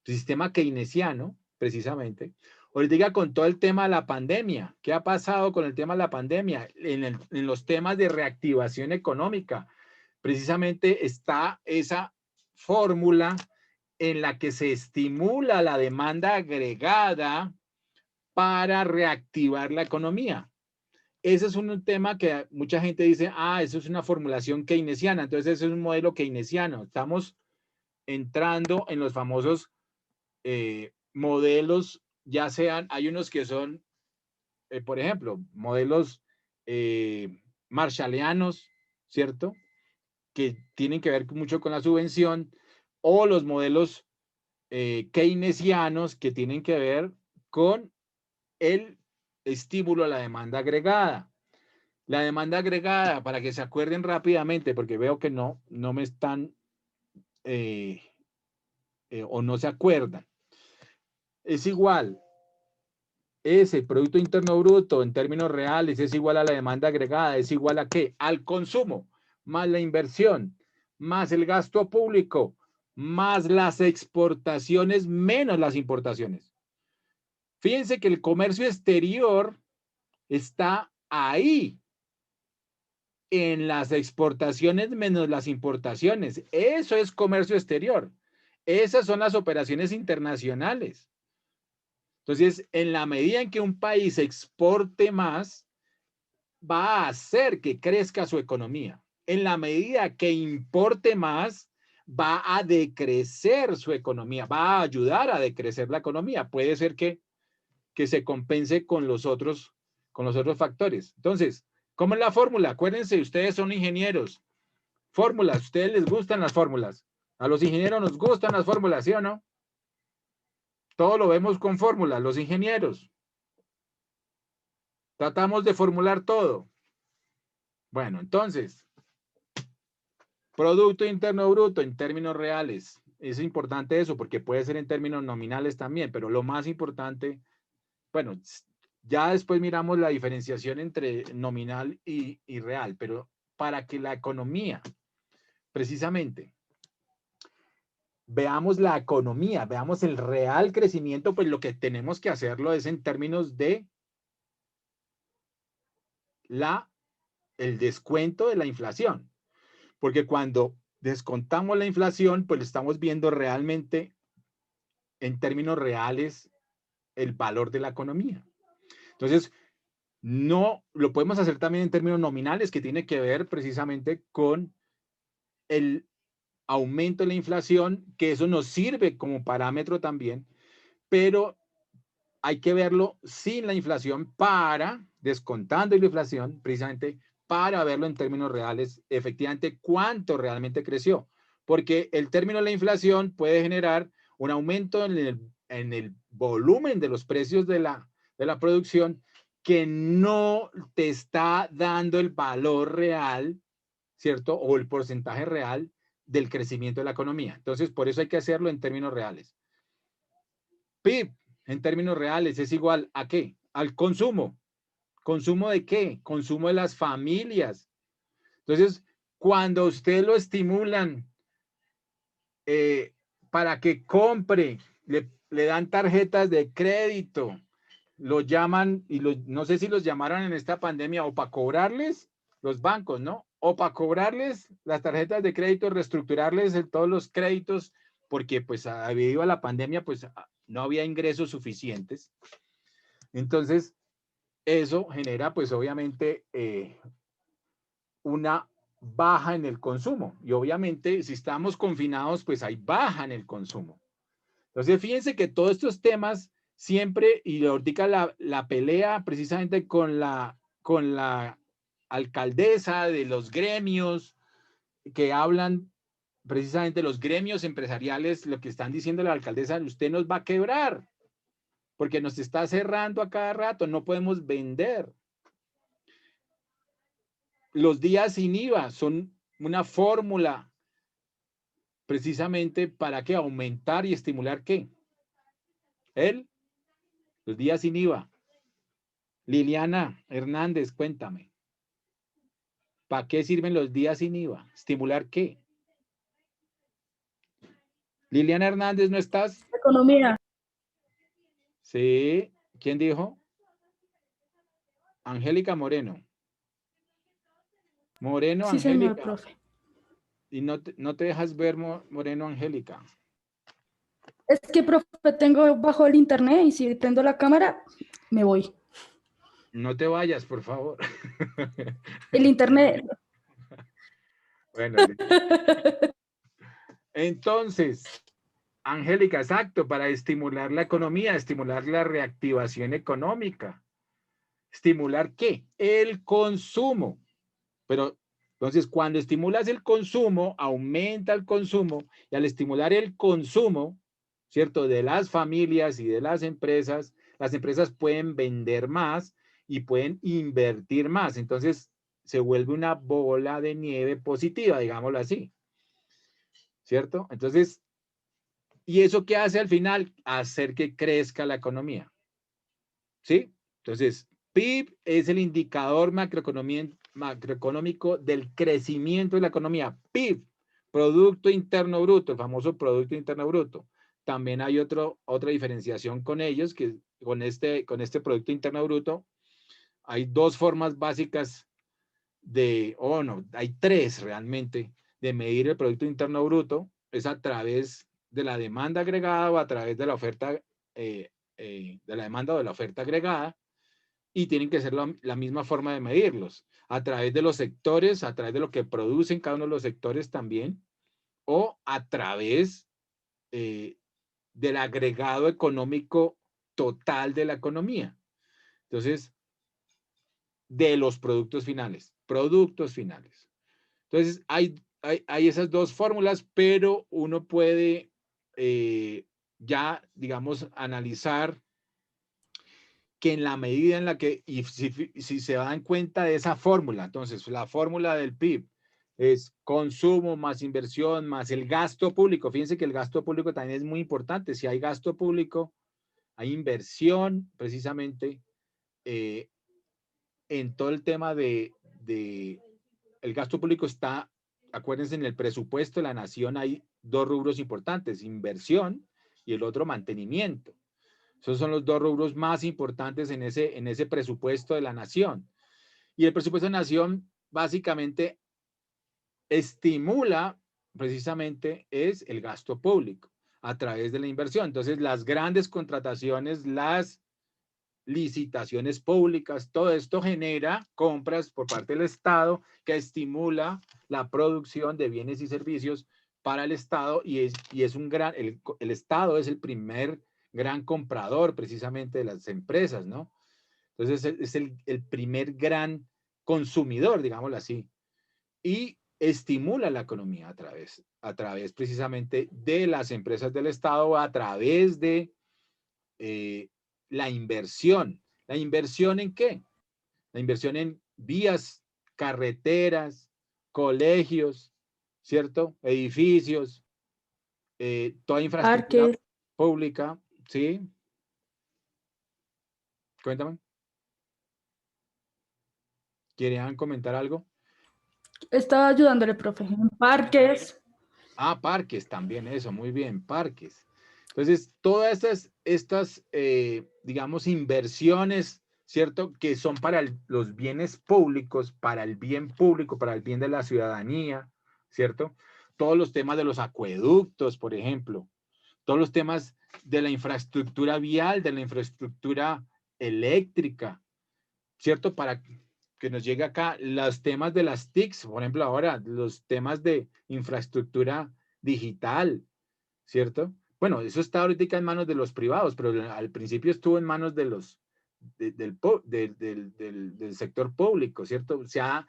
Sistema keynesiano, precisamente. Ahorita con todo el tema de la pandemia, ¿qué ha pasado con el tema de la pandemia? En los temas de reactivación económica, precisamente está esa fórmula en la que se estimula la demanda agregada para reactivar la economía. Ese es un tema que mucha gente dice, eso es una formulación keynesiana, entonces ese es un modelo keynesiano. Estamos entrando en los famosos modelos, ya sean, hay unos que son, por ejemplo, modelos marshallianos, ¿cierto? Que tienen que ver mucho con la subvención, o los modelos keynesianos que tienen que ver con el estímulo a la demanda agregada. La demanda agregada, para que se acuerden rápidamente, porque veo que no me están o no se acuerdan. Es igual, ese Producto Interno Bruto en términos reales es igual a la demanda agregada, es igual a ¿qué? Al consumo, más la inversión, más el gasto público, más las exportaciones, menos las importaciones. Fíjense que el comercio exterior está ahí, en las exportaciones menos las importaciones. Eso es comercio exterior. Esas son las operaciones internacionales. Entonces, en la medida en que un país exporte más, va a hacer que crezca su economía. En la medida que importe más, va a decrecer su economía, va a ayudar a decrecer la economía. Puede ser que se compense con los otros factores. Entonces, ¿cómo es la fórmula? Acuérdense, ustedes son ingenieros. Fórmulas, ¿a ustedes les gustan las fórmulas? A los ingenieros nos gustan las fórmulas, ¿sí o no? Todo lo vemos con fórmulas, los ingenieros. Tratamos de formular todo. Bueno, entonces, Producto Interno Bruto en términos reales. Es importante eso porque puede ser en términos nominales también, pero lo más importante, bueno, ya después miramos la diferenciación entre nominal y real, pero para que la economía, precisamente, veamos la economía, veamos el real crecimiento, pues lo que tenemos que hacerlo es en términos de el descuento de la inflación. Porque cuando descontamos la inflación, pues estamos viendo realmente en términos reales el valor de la economía. Entonces, no lo podemos hacer también en términos nominales, que tiene que ver precisamente con el aumento de la inflación, que eso nos sirve como parámetro también, pero hay que verlo sin la inflación descontando la inflación, precisamente para verlo en términos reales, efectivamente, cuánto realmente creció. Porque el término de la inflación puede generar un aumento en el volumen de los precios de la producción que no te está dando el valor real, ¿cierto? O el porcentaje real del crecimiento de la economía. Entonces, por eso hay que hacerlo en términos reales. PIB en términos reales es igual a ¿qué? Al consumo. ¿Consumo de qué? Consumo de las familias. Entonces, cuando usted lo estimulan para que compre, le dan tarjetas de crédito, lo llaman, y no sé si los llamaron en esta pandemia o para cobrarles los bancos, ¿no? O para cobrarles las tarjetas de crédito, reestructurarles todos los créditos, porque pues debido a la pandemia pues no había ingresos suficientes. Entonces, eso genera pues obviamente una baja en el consumo. Y obviamente si estamos confinados pues hay baja en el consumo. Entonces, fíjense que todos estos temas siempre, y ahorita la pelea precisamente con la alcaldesa de los gremios que hablan precisamente los gremios empresariales, lo que están diciendo la alcaldesa, usted nos va a quebrar porque nos está cerrando a cada rato, no podemos vender. Los días sin IVA son una fórmula precisamente para que aumentar y estimular ¿qué? Los días sin IVA. Liliana Hernández, cuéntame. ¿Para qué sirven los días sin IVA? ¿Estimular qué? Liliana Hernández, ¿no estás? Economía. Sí. ¿Quién dijo? Angélica Moreno. Moreno, Sí, Angélica. señor, profe. Y no te dejas ver, Moreno, Angélica. Es que, profe, tengo bajo el internet y si prendo la cámara, me voy. No te vayas, por favor. El internet. Bueno. Entonces, Angélica, exacto, para estimular la economía, estimular la reactivación económica. ¿Estimular qué? El consumo. Pero, entonces, cuando estimulas el consumo, aumenta el consumo, y al estimular el consumo, ¿cierto? De las familias y de las empresas pueden vender más y pueden invertir más. Entonces, se vuelve una bola de nieve positiva, digámoslo así. ¿Cierto? Entonces, ¿y eso qué hace al final? Hacer que crezca la economía. ¿Sí? Entonces, PIB es el indicador macroeconómico del crecimiento de la economía. PIB, Producto Interno Bruto, el famoso Producto Interno Bruto. También hay otra diferenciación con ellos, que con este Producto Interno Bruto hay dos formas básicas hay tres realmente, de medir el Producto Interno Bruto. Es a través de la demanda agregada o a través de la oferta, de la demanda o de la oferta agregada, y tienen que ser la misma forma de medirlos, a través de los sectores, a través de lo que producen cada uno de los sectores también, o a través del agregado económico total de la economía. Entonces, de los productos finales. Entonces, hay esas dos fórmulas, pero uno puede ya, digamos, analizar que en la medida en la que, y si se dan cuenta de esa fórmula, entonces la fórmula del PIB es consumo más inversión más el gasto público. Fíjense que el gasto público también es muy importante. Si hay gasto público, hay inversión precisamente en todo el tema de el gasto público está, acuérdense, en el presupuesto de la nación hay dos rubros importantes, inversión y el otro mantenimiento. Esos son los dos rubros más importantes en ese presupuesto de la nación. Y el presupuesto de la nación básicamente estimula precisamente es el gasto público a través de la inversión. Entonces, las grandes contrataciones, las licitaciones públicas, todo esto genera compras por parte del Estado que estimula la producción de bienes y servicios para el Estado y es un gran, el Estado es el primer gran comprador precisamente de las empresas, ¿no? Entonces es el primer gran consumidor, digámoslo así, y estimula la economía a través precisamente de las empresas del Estado, a través de la inversión. ¿La inversión en qué? La inversión en vías, carreteras, colegios, ¿cierto? Edificios, toda infraestructura pública, ¿sí? Cuéntame. ¿Querían comentar algo? Estaba ayudándole, profe. En parques. Ah, parques también, eso, muy bien, parques. Entonces, todas estas digamos, inversiones, ¿cierto? Que son para los bienes públicos, para el bien público, para el bien de la ciudadanía, ¿cierto? Todos los temas de los acueductos, por ejemplo, todos los temas de la infraestructura vial, de la infraestructura eléctrica, ¿cierto? Para que nos llegue acá los temas de las TICs, por ejemplo, ahora los temas de infraestructura digital, ¿cierto? Bueno, eso está ahorita en manos de los privados, pero al principio estuvo en manos de los, del sector público, ¿cierto? Se ha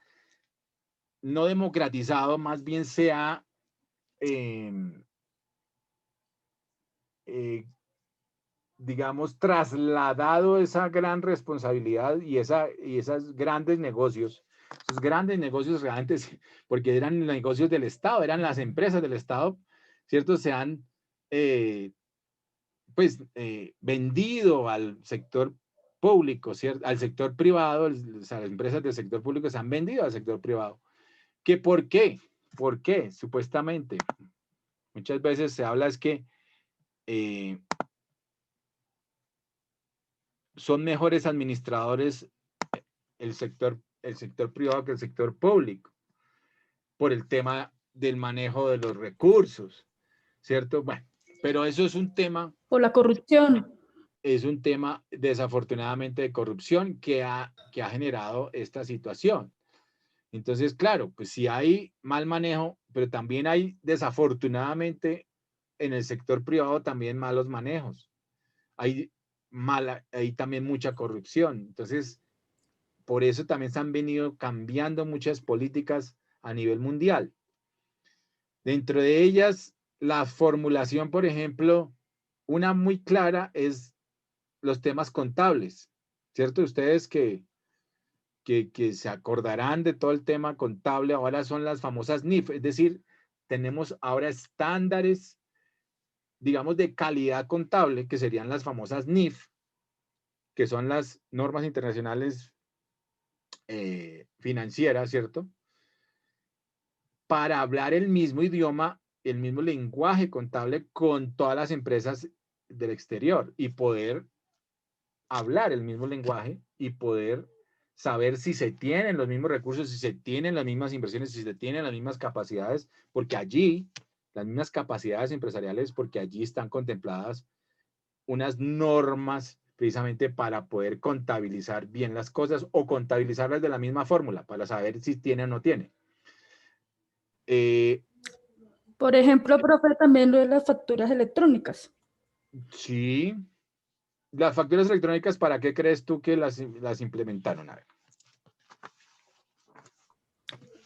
no democratizado, más bien se ha digamos, trasladado esa gran responsabilidad y esos grandes negocios realmente, porque eran negocios del Estado, eran las empresas del Estado, ¿cierto? Se han, vendido al sector público, ¿cierto? Al sector privado, o sea, las empresas del sector público se han vendido al sector privado. ¿Qué por qué? ¿Por qué? Supuestamente. Muchas veces se habla es que son mejores administradores el sector privado que el sector público, por el tema del manejo de los recursos, ¿cierto? Bueno, pero eso es un tema... O la corrupción. Es un tema, desafortunadamente, de corrupción que ha generado esta situación. Entonces, claro, pues si hay mal manejo, pero también hay, desafortunadamente, en el sector privado también malos manejos. Hay también mucha corrupción. Entonces, por eso también se han venido cambiando muchas políticas a nivel mundial. Dentro de ellas, la formulación, por ejemplo, una muy clara es los temas contables, ¿cierto? Ustedes que se acordarán de todo el tema contable, ahora son las famosas NIF, es decir, tenemos ahora estándares, digamos, de calidad contable, que serían las famosas NIF, que son las normas internacionales financieras, ¿cierto? Para hablar el mismo idioma, el mismo lenguaje contable con todas las empresas del exterior y poder hablar el mismo lenguaje y poder saber si se tienen los mismos recursos, si se tienen las mismas inversiones, si se tienen las mismas capacidades, porque allí, las mismas capacidades empresariales, porque allí están contempladas unas normas precisamente para poder contabilizar bien las cosas o contabilizarlas de la misma fórmula, para saber si tiene o no tiene. Por ejemplo, profe, también lo de las facturas electrónicas. Sí. Las facturas electrónicas, ¿para qué crees tú que las implementaron? A ver.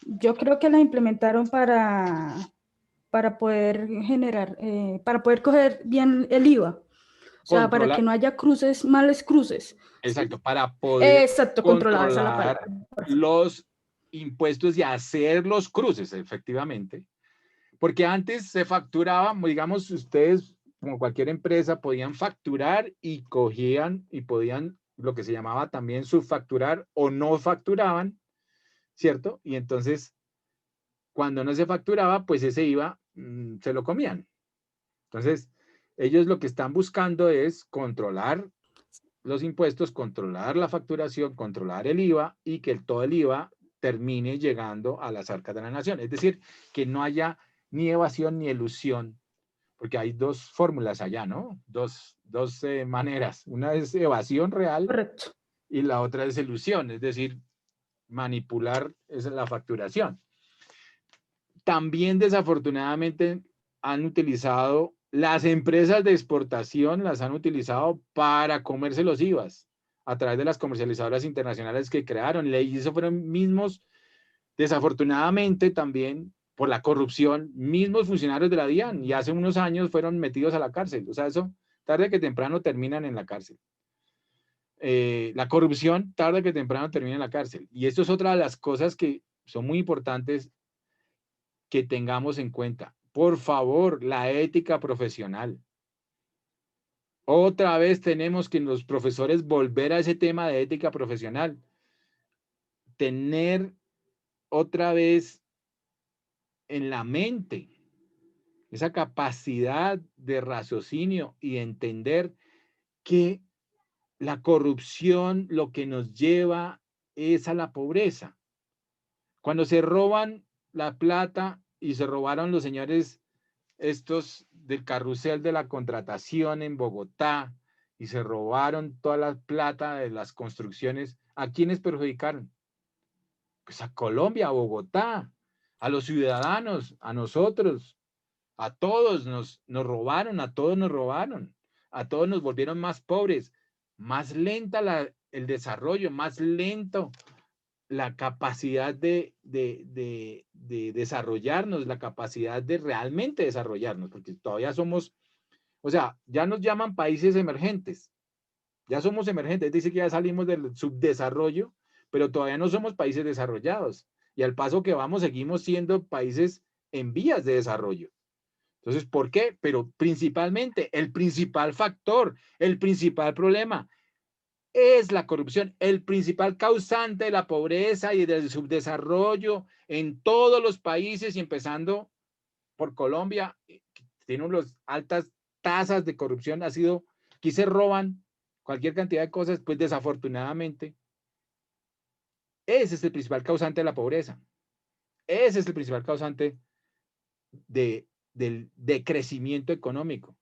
Yo creo que las implementaron para poder generar, para poder coger bien el IVA. O sea, para que no haya cruces, males cruces. Exacto, para poder controlar esa es la palabra. Los impuestos y hacer los cruces, efectivamente. Porque antes se facturaba, digamos, ustedes, como cualquier empresa, podían facturar y cogían y podían, lo que se llamaba también subfacturar o no facturaban, ¿cierto? Y entonces, cuando no se facturaba, pues ese IVA se lo comían. Entonces, ellos lo que están buscando es controlar los impuestos, controlar la facturación, controlar el IVA y que todo el IVA termine llegando a las arcas de la nación. Es decir, que no haya ni evasión ni elusión, porque hay dos fórmulas allá, ¿no? Dos maneras. Una es evasión real. Correcto. Y la otra es elusión, es decir, manipular la facturación. También desafortunadamente han utilizado, las empresas de exportación las han utilizado para comerse los IVAs a través de las comercializadoras internacionales que crearon. Y eso fueron mismos, desafortunadamente también, por la corrupción, mismos funcionarios de la DIAN, y hace unos años fueron metidos a la cárcel. O sea, eso tarde que temprano terminan en la cárcel. La corrupción tarde que temprano termina en la cárcel. Y esto es otra de las cosas que son muy importantes que tengamos en cuenta. Por favor, la ética profesional. Otra vez tenemos que los profesores volver a ese tema de ética profesional. Tener otra vez en la mente esa capacidad de raciocinio y entender que la corrupción lo que nos lleva es a la pobreza. Cuando se roban la plata y se robaron los señores estos del carrusel de la contratación en Bogotá y se robaron toda la plata de las construcciones, ¿a quiénes perjudicaron? Pues a Colombia, a Bogotá, a los ciudadanos, a nosotros, a todos nos robaron, a todos nos robaron, a todos nos volvieron más pobres, más lenta el desarrollo, más lento la capacidad de desarrollarnos, la capacidad de realmente desarrollarnos, porque todavía somos, o sea, ya nos llaman países emergentes, ya somos emergentes, dice que ya salimos del subdesarrollo, pero todavía no somos países desarrollados, y al paso que vamos seguimos siendo países en vías de desarrollo. Entonces, ¿por qué? Pero principalmente, el principal factor, el principal problema es la corrupción, el principal causante de la pobreza y del subdesarrollo en todos los países, y empezando por Colombia, que tiene unas altas tasas de corrupción, ha sido, aquí se roban cualquier cantidad de cosas, pues desafortunadamente, ese es el principal causante de la pobreza, ese es el principal causante del decrecimiento económico.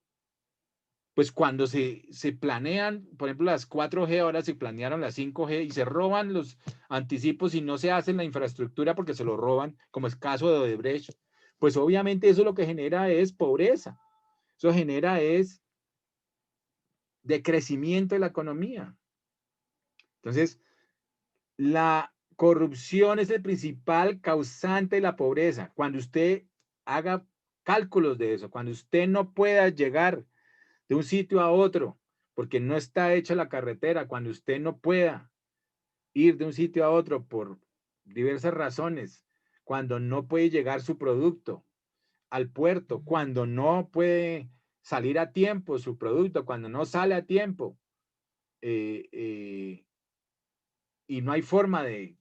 Pues cuando se planean, por ejemplo, las 4G, ahora se planearon las 5G y se roban los anticipos y no se hace la infraestructura porque se lo roban, como es caso de Odebrecht, pues obviamente eso lo que genera es pobreza, eso genera es decrecimiento de la economía. Entonces, la corrupción es el principal causante de la pobreza. Cuando usted haga cálculos de eso, cuando usted no pueda llegar de un sitio a otro, porque no está hecha la carretera, cuando usted no pueda ir de un sitio a otro por diversas razones, cuando no puede llegar su producto al puerto, cuando no puede salir a tiempo su producto, cuando no sale a tiempo, y no hay forma de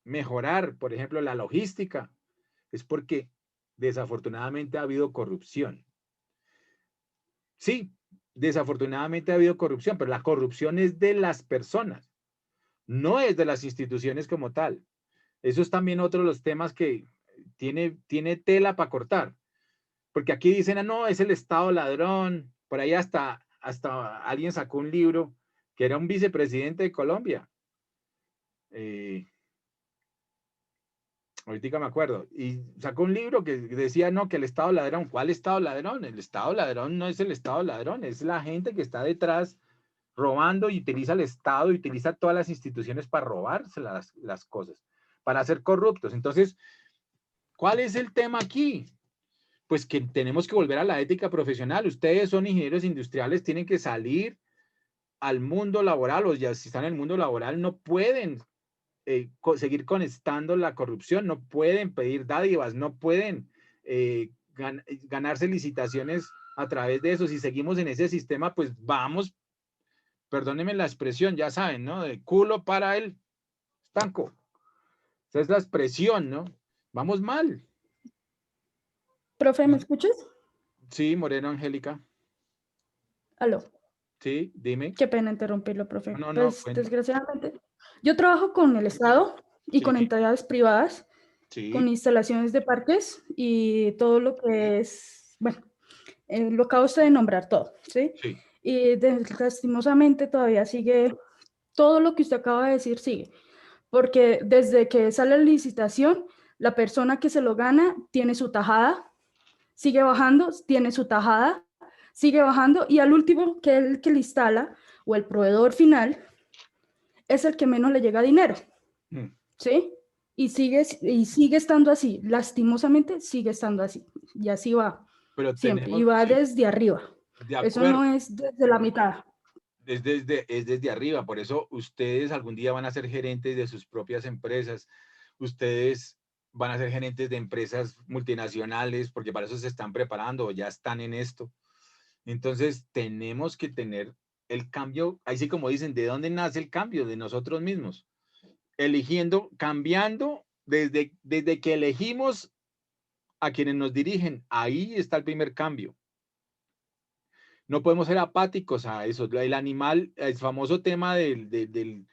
mejorar, por ejemplo, la logística, es porque desafortunadamente ha habido corrupción. Sí, desafortunadamente ha habido corrupción, pero la corrupción es de las personas, no es de las instituciones como tal. Eso es también otro de los temas que tiene tela para cortar, porque aquí dicen, ah, no, es el Estado ladrón, por ahí hasta alguien sacó un libro que era un vicepresidente de Colombia, ahorita me acuerdo, y sacó un libro que decía, no, que el Estado ladrón. ¿Cuál Estado ladrón? El Estado ladrón no es el Estado ladrón, es la gente que está detrás robando y utiliza el Estado y utiliza todas las instituciones para robarse las cosas, para ser corruptos. Entonces, ¿cuál es el tema aquí? Pues que tenemos que volver a la ética profesional. Ustedes son ingenieros industriales, tienen que salir al mundo laboral, o ya si están en el mundo laboral no pueden seguir conectando la corrupción, no pueden pedir dádivas, no pueden ganarse licitaciones a través de eso. Si seguimos en ese sistema, pues vamos, perdónenme la expresión, ya saben, ¿no? De culo para el estanco. Esa es la expresión, ¿no? Vamos mal. Profe, ¿me escuchas? Sí, Moreno Angélica. Aló. Sí, dime. Qué pena interrumpirlo, profe. No, Pues cuenta. desgraciadamente, yo trabajo con el Estado y Sí. con entidades privadas, Sí. con instalaciones de parques y todo lo que es, bueno, lo acabo usted de nombrar todo, ¿sí? Sí. Y lastimosamente todavía sigue, todo lo que usted acaba de decir sigue, porque desde que sale la licitación, la persona que se lo gana tiene su tajada, sigue bajando, tiene su tajada, sigue bajando, y al último, que es el que le instala, o el proveedor final, es el que menos le llega dinero, ¿sí? Y sigue estando así, lastimosamente sigue estando así, y así va, Pero siempre, tenemos, y va sí, desde arriba, de eso no acuerdo. es desde la mitad. Es desde arriba, por eso ustedes algún día van a ser gerentes de sus propias empresas, ustedes van a ser gerentes de empresas multinacionales, porque para eso se están preparando o ya están en esto. Entonces tenemos que tener el cambio, ahí sí como dicen, ¿de dónde nace el cambio? De nosotros mismos, eligiendo, cambiando, desde que elegimos a quienes nos dirigen. Ahí está el primer cambio. No podemos ser apáticos a eso. El animal, el famoso tema de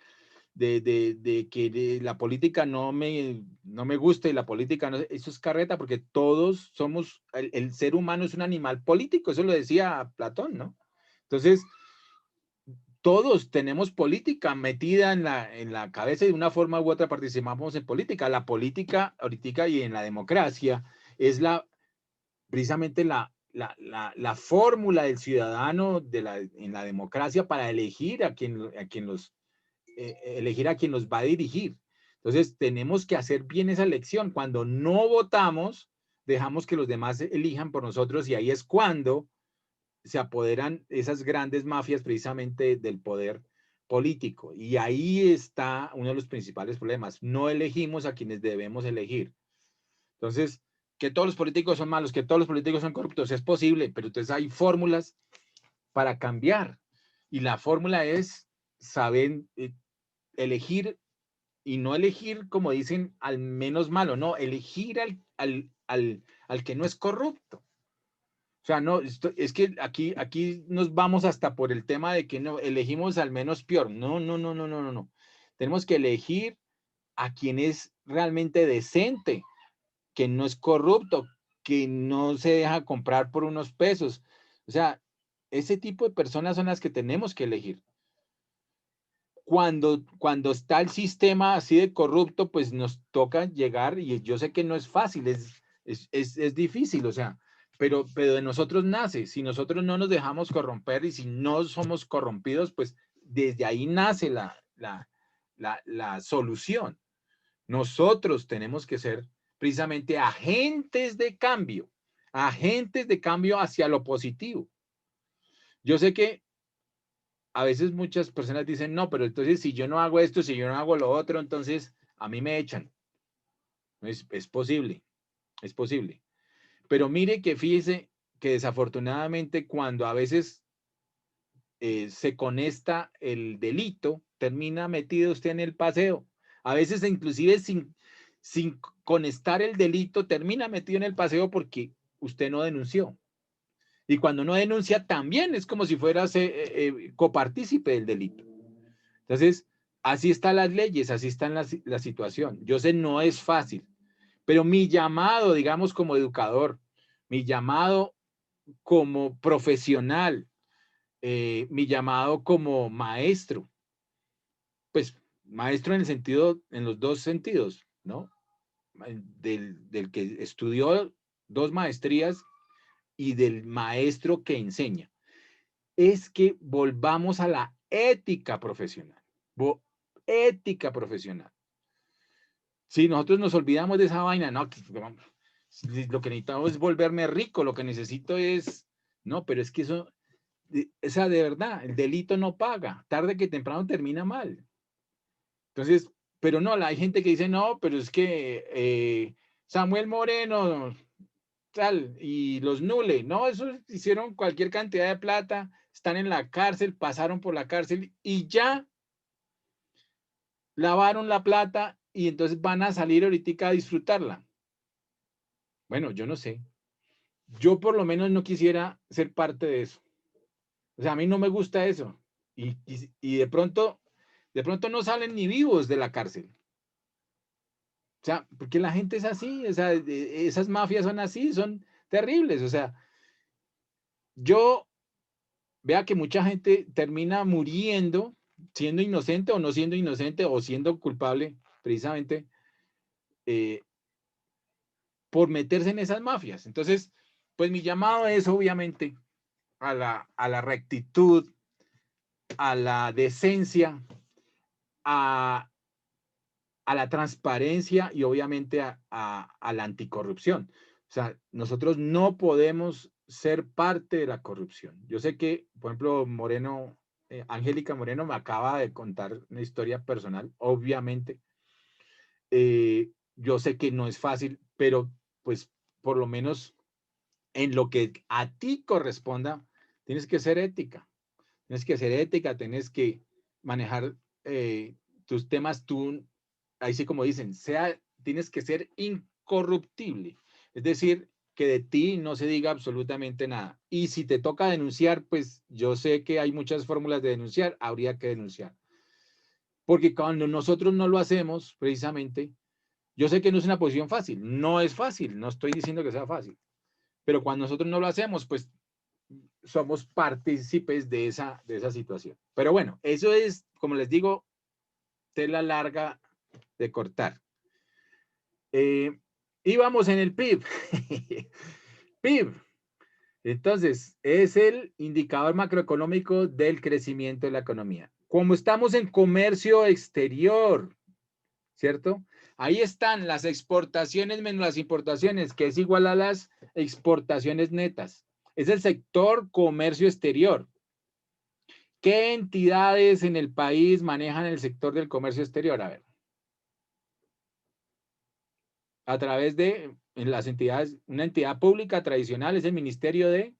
que la política no me gusta y la política no, eso es carreta, porque todos somos, el ser humano es un animal político, eso lo decía Platón, ¿no? Entonces, todos tenemos política metida en la cabeza y de una forma u otra participamos en política. La política ahorita y en la democracia es precisamente la fórmula del ciudadano en la democracia para elegir elegir a quien los va a dirigir. Entonces, tenemos que hacer bien esa elección. Cuando no votamos, dejamos que los demás elijan por nosotros y ahí es cuando se apoderan esas grandes mafias precisamente del poder político. Y ahí está uno de los principales problemas. No elegimos a quienes debemos elegir. Entonces, que todos los políticos son malos, que todos los políticos son corruptos, es posible, pero entonces hay fórmulas para cambiar. Y la fórmula es saber elegir y no elegir, como dicen, al menos malo, no, elegir al que no es corrupto. O sea, no, es que aquí nos vamos hasta por el tema de que no elegimos al menos peor. No. Tenemos que elegir a quien es realmente decente, que no es corrupto, que no se deja comprar por unos pesos. O sea, ese tipo de personas son las que tenemos que elegir. Cuando está el sistema así de corrupto, pues nos toca llegar, y yo sé que no es fácil, es difícil, o sea, pero de nosotros nace. Si nosotros no nos dejamos corromper y si no somos corrompidos, pues desde ahí nace la solución. Nosotros tenemos que ser precisamente agentes de cambio hacia lo positivo. Yo sé que a veces muchas personas dicen, no, pero entonces si yo no hago esto, si yo no hago lo otro, entonces a mí me echan. Es posible, es posible. Pero mire que fíjese que desafortunadamente cuando a veces se conecta el delito, termina metido usted en el paseo. A veces inclusive sin conectar el delito, termina metido en el paseo porque usted no denunció. Y cuando no denuncia, también es como si fuera copartícipe del delito. Entonces, así están las leyes, así está la situación. Yo sé, no es fácil, pero mi llamado, digamos, como educador, mi llamado como profesional, mi llamado como maestro, pues maestro en los dos sentidos, ¿no? Del que estudió 2 maestrías y del maestro que enseña, es que volvamos a la ética profesional. Ética profesional. Si nosotros nos olvidamos de esa vaina, no, lo que necesitamos es volverme rico, lo que necesito es, no, pero es que eso, esa de verdad, el delito no paga, tarde que temprano termina mal. Entonces, pero no, hay gente que dice, no, pero es que Samuel Moreno, tal, y los Nule, no, esos hicieron cualquier cantidad de plata, están en la cárcel, pasaron por la cárcel y ya lavaron la plata y entonces van a salir ahorita a disfrutarla. Bueno, yo no sé. Yo por lo menos no quisiera ser parte de eso. O sea, a mí no me gusta eso. Y de pronto no salen ni vivos de la cárcel. O sea, porque la gente es así, o sea, esas mafias son así, son terribles. O sea, vea que mucha gente termina muriendo, siendo inocente o no siendo inocente o siendo culpable, precisamente, por meterse en esas mafias. Entonces, pues mi llamado es obviamente a la rectitud, a la decencia, a la transparencia y obviamente a la anticorrupción. O sea, nosotros no podemos ser parte de la corrupción. Yo sé que, por ejemplo, Angélica Moreno me acaba de contar una historia personal, obviamente. Yo sé que no es fácil, pero pues por lo menos en lo que a ti corresponda, tienes que ser ética. Tienes que ser ética, tienes que manejar tus temas, ahí sí como dicen, tienes que ser incorruptible. Es decir, que de ti no se diga absolutamente nada. Y si te toca denunciar, pues yo sé que hay muchas fórmulas de denunciar, habría que denunciar. Porque cuando nosotros no lo hacemos, precisamente, yo sé que no es una posición fácil, no es fácil, no estoy diciendo que sea fácil, pero cuando nosotros no lo hacemos, pues somos partícipes de esa situación. Pero bueno, eso es, como les digo, tela larga de cortar. Íbamos en el PIB. PIB. Entonces, es el indicador macroeconómico del crecimiento de la economía. Como estamos en comercio exterior, ¿cierto? Ahí están las exportaciones menos las importaciones, que es igual a las exportaciones netas. Es el sector comercio exterior. ¿Qué entidades en el país manejan el sector del comercio exterior? A ver. A través de las entidades, una entidad pública tradicional es el Ministerio de...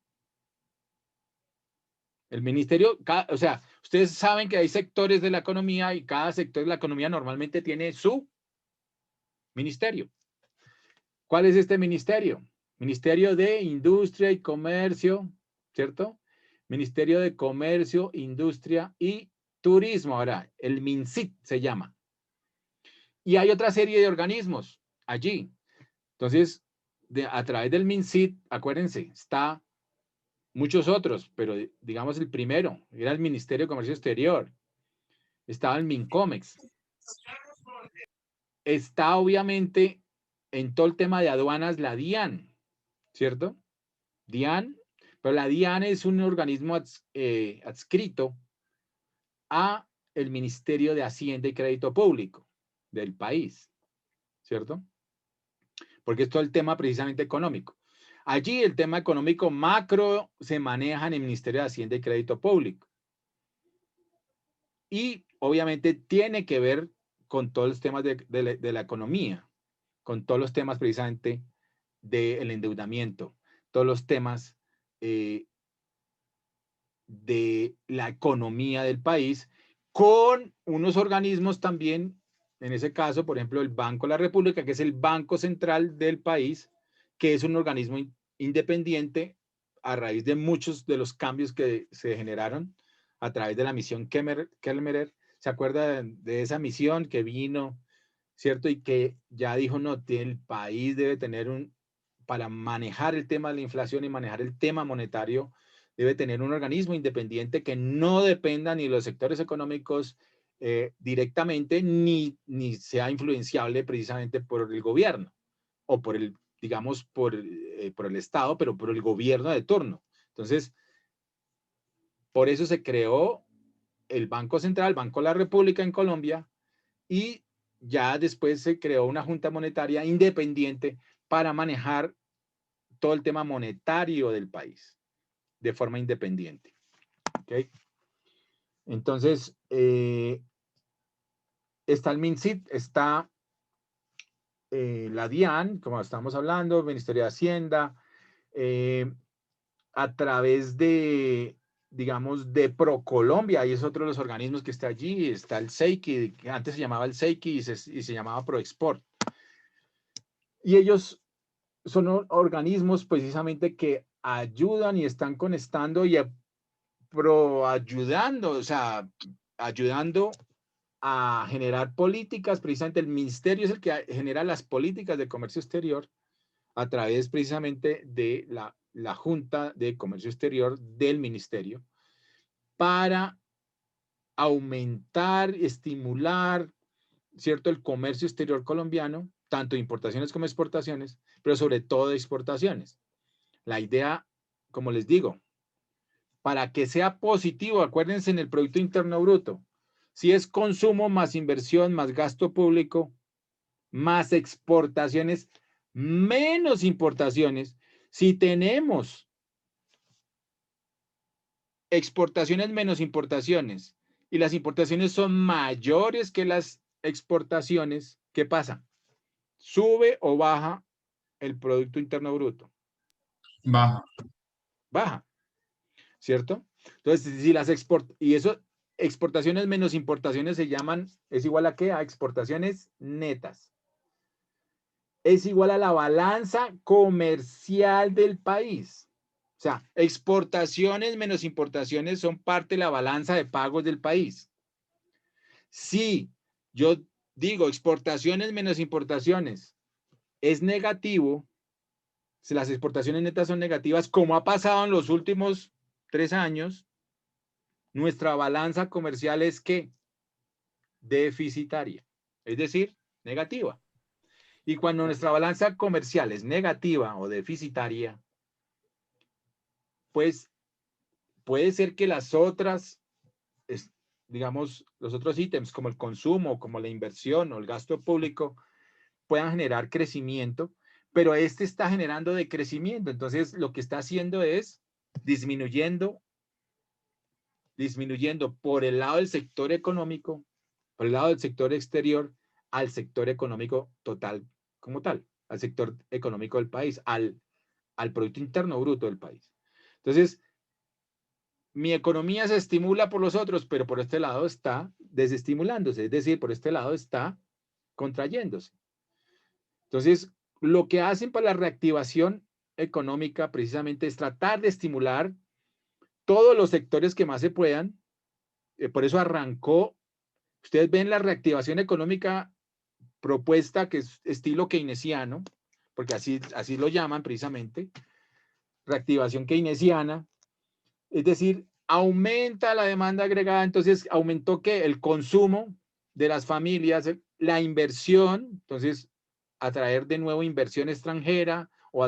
El ministerio, o sea, ustedes saben que hay sectores de la economía y cada sector de la economía normalmente tiene su ministerio. ¿Cuál es este ministerio? Ministerio de Industria y Comercio, ¿cierto? Ministerio de Comercio, Industria y Turismo, ahora, el MINCIT se llama. Y hay otra serie de organismos allí. Entonces, a través del MINCIT, acuérdense, está muchos otros, pero digamos el primero, era el Ministerio de Comercio Exterior. Estaba el MINCOMEX. Está obviamente en todo el tema de aduanas la DIAN, ¿cierto? DIAN, pero la DIAN es un organismo adscrito a el Ministerio de Hacienda y Crédito Público del país, ¿cierto? Porque es todo el tema precisamente económico. Allí el tema económico macro se maneja en el Ministerio de Hacienda y Crédito Público. Y obviamente tiene que ver con todos los temas de la economía, con todos los temas precisamente del endeudamiento, todos los temas de la economía del país, con unos organismos también, en ese caso, por ejemplo, el Banco de la República, que es el Banco Central del país, que es un organismo independiente a raíz de muchos de los cambios que se generaron a través de la misión Kelmerer. ¿Se acuerda de esa misión que vino, cierto? Y que ya dijo, no, el país debe tener para manejar el tema de la inflación y manejar el tema monetario, debe tener un organismo independiente que no dependa ni de los sectores económicos directamente, ni sea influenciable precisamente por el gobierno o por el, digamos, por el Estado, pero por el gobierno de turno. Entonces, por eso se creó el Banco Central, Banco de la República en Colombia, y ya después se creó una junta monetaria independiente para manejar todo el tema monetario del país de forma independiente. ¿Okay? Entonces, está el MINCIT, está la DIAN, como estamos hablando, Ministerio de Hacienda, a través de, digamos, de ProColombia, y es otro de los organismos que está allí, está el SEICI, que antes se llamaba el SEICI y se llamaba ProExport. Y ellos son organismos precisamente que ayudan y están conectando y ayudando, o sea, ayudando a generar políticas. Precisamente el ministerio es el que genera las políticas de comercio exterior a través precisamente de la Junta de Comercio Exterior del ministerio para aumentar, estimular, ¿cierto?, el comercio exterior colombiano, tanto importaciones como exportaciones, pero sobre todo exportaciones. La idea, como les digo, para que sea positivo, acuérdense en el Producto Interno Bruto, si es consumo más inversión, más gasto público, más exportaciones, menos importaciones, si tenemos exportaciones menos importaciones y las importaciones son mayores que las exportaciones, ¿qué pasa? ¿Sube o baja el Producto Interno Bruto? Baja. Baja, ¿cierto? Entonces, si las exportaciones menos importaciones se llaman, ¿es igual a qué? A exportaciones netas. es igual a la balanza comercial del país. O sea, exportaciones menos importaciones son parte de la balanza de pagos del país. Si yo digo exportaciones menos importaciones es negativo, si las exportaciones netas son negativas, como ha pasado en los últimos 3 años, nuestra balanza comercial es ¿qué? Deficitaria, es decir, negativa. Y cuando nuestra balanza comercial es negativa o deficitaria, pues puede ser que las otras, digamos, los otros ítems como el consumo, como la inversión o el gasto público puedan generar crecimiento, pero este está generando decrecimiento. Entonces, lo que está haciendo es disminuyendo por el lado del sector económico, por el lado del sector exterior, al sector económico total como tal, al sector económico del país, al Producto Interno Bruto del país. Entonces, mi economía se estimula por los otros, pero por este lado está desestimulándose, es decir, por este lado está contrayéndose. Entonces, lo que hacen para la reactivación económica precisamente es tratar de estimular todos los sectores que más se puedan. Por eso arrancó, ustedes ven la reactivación económica propuesta que es estilo keynesiano, porque así lo llaman precisamente, reactivación keynesiana, es decir, aumenta la demanda agregada, entonces aumentó que el consumo de las familias, la inversión, entonces atraer de nuevo inversión extranjera o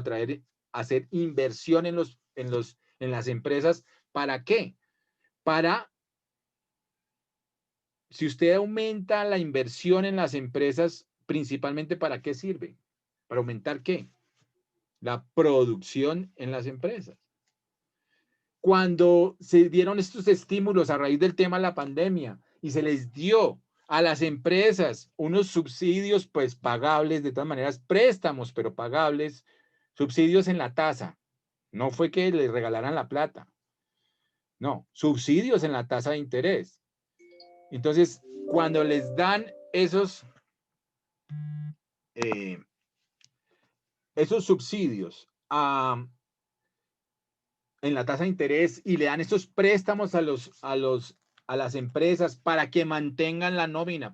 hacer inversión en las empresas. ¿Para qué? Si usted aumenta la inversión en las empresas, principalmente ¿para qué sirve? ¿Para aumentar qué? La producción en las empresas. Cuando se dieron estos estímulos a raíz del tema de la pandemia y se les dio a las empresas unos subsidios pues pagables, de todas maneras préstamos pero pagables, subsidios en la tasa, no fue que les regalaran la plata, no, subsidios en la tasa de interés. Entonces, cuando les dan esos subsidios en la tasa de interés y le dan esos préstamos a las empresas para que mantengan la nómina,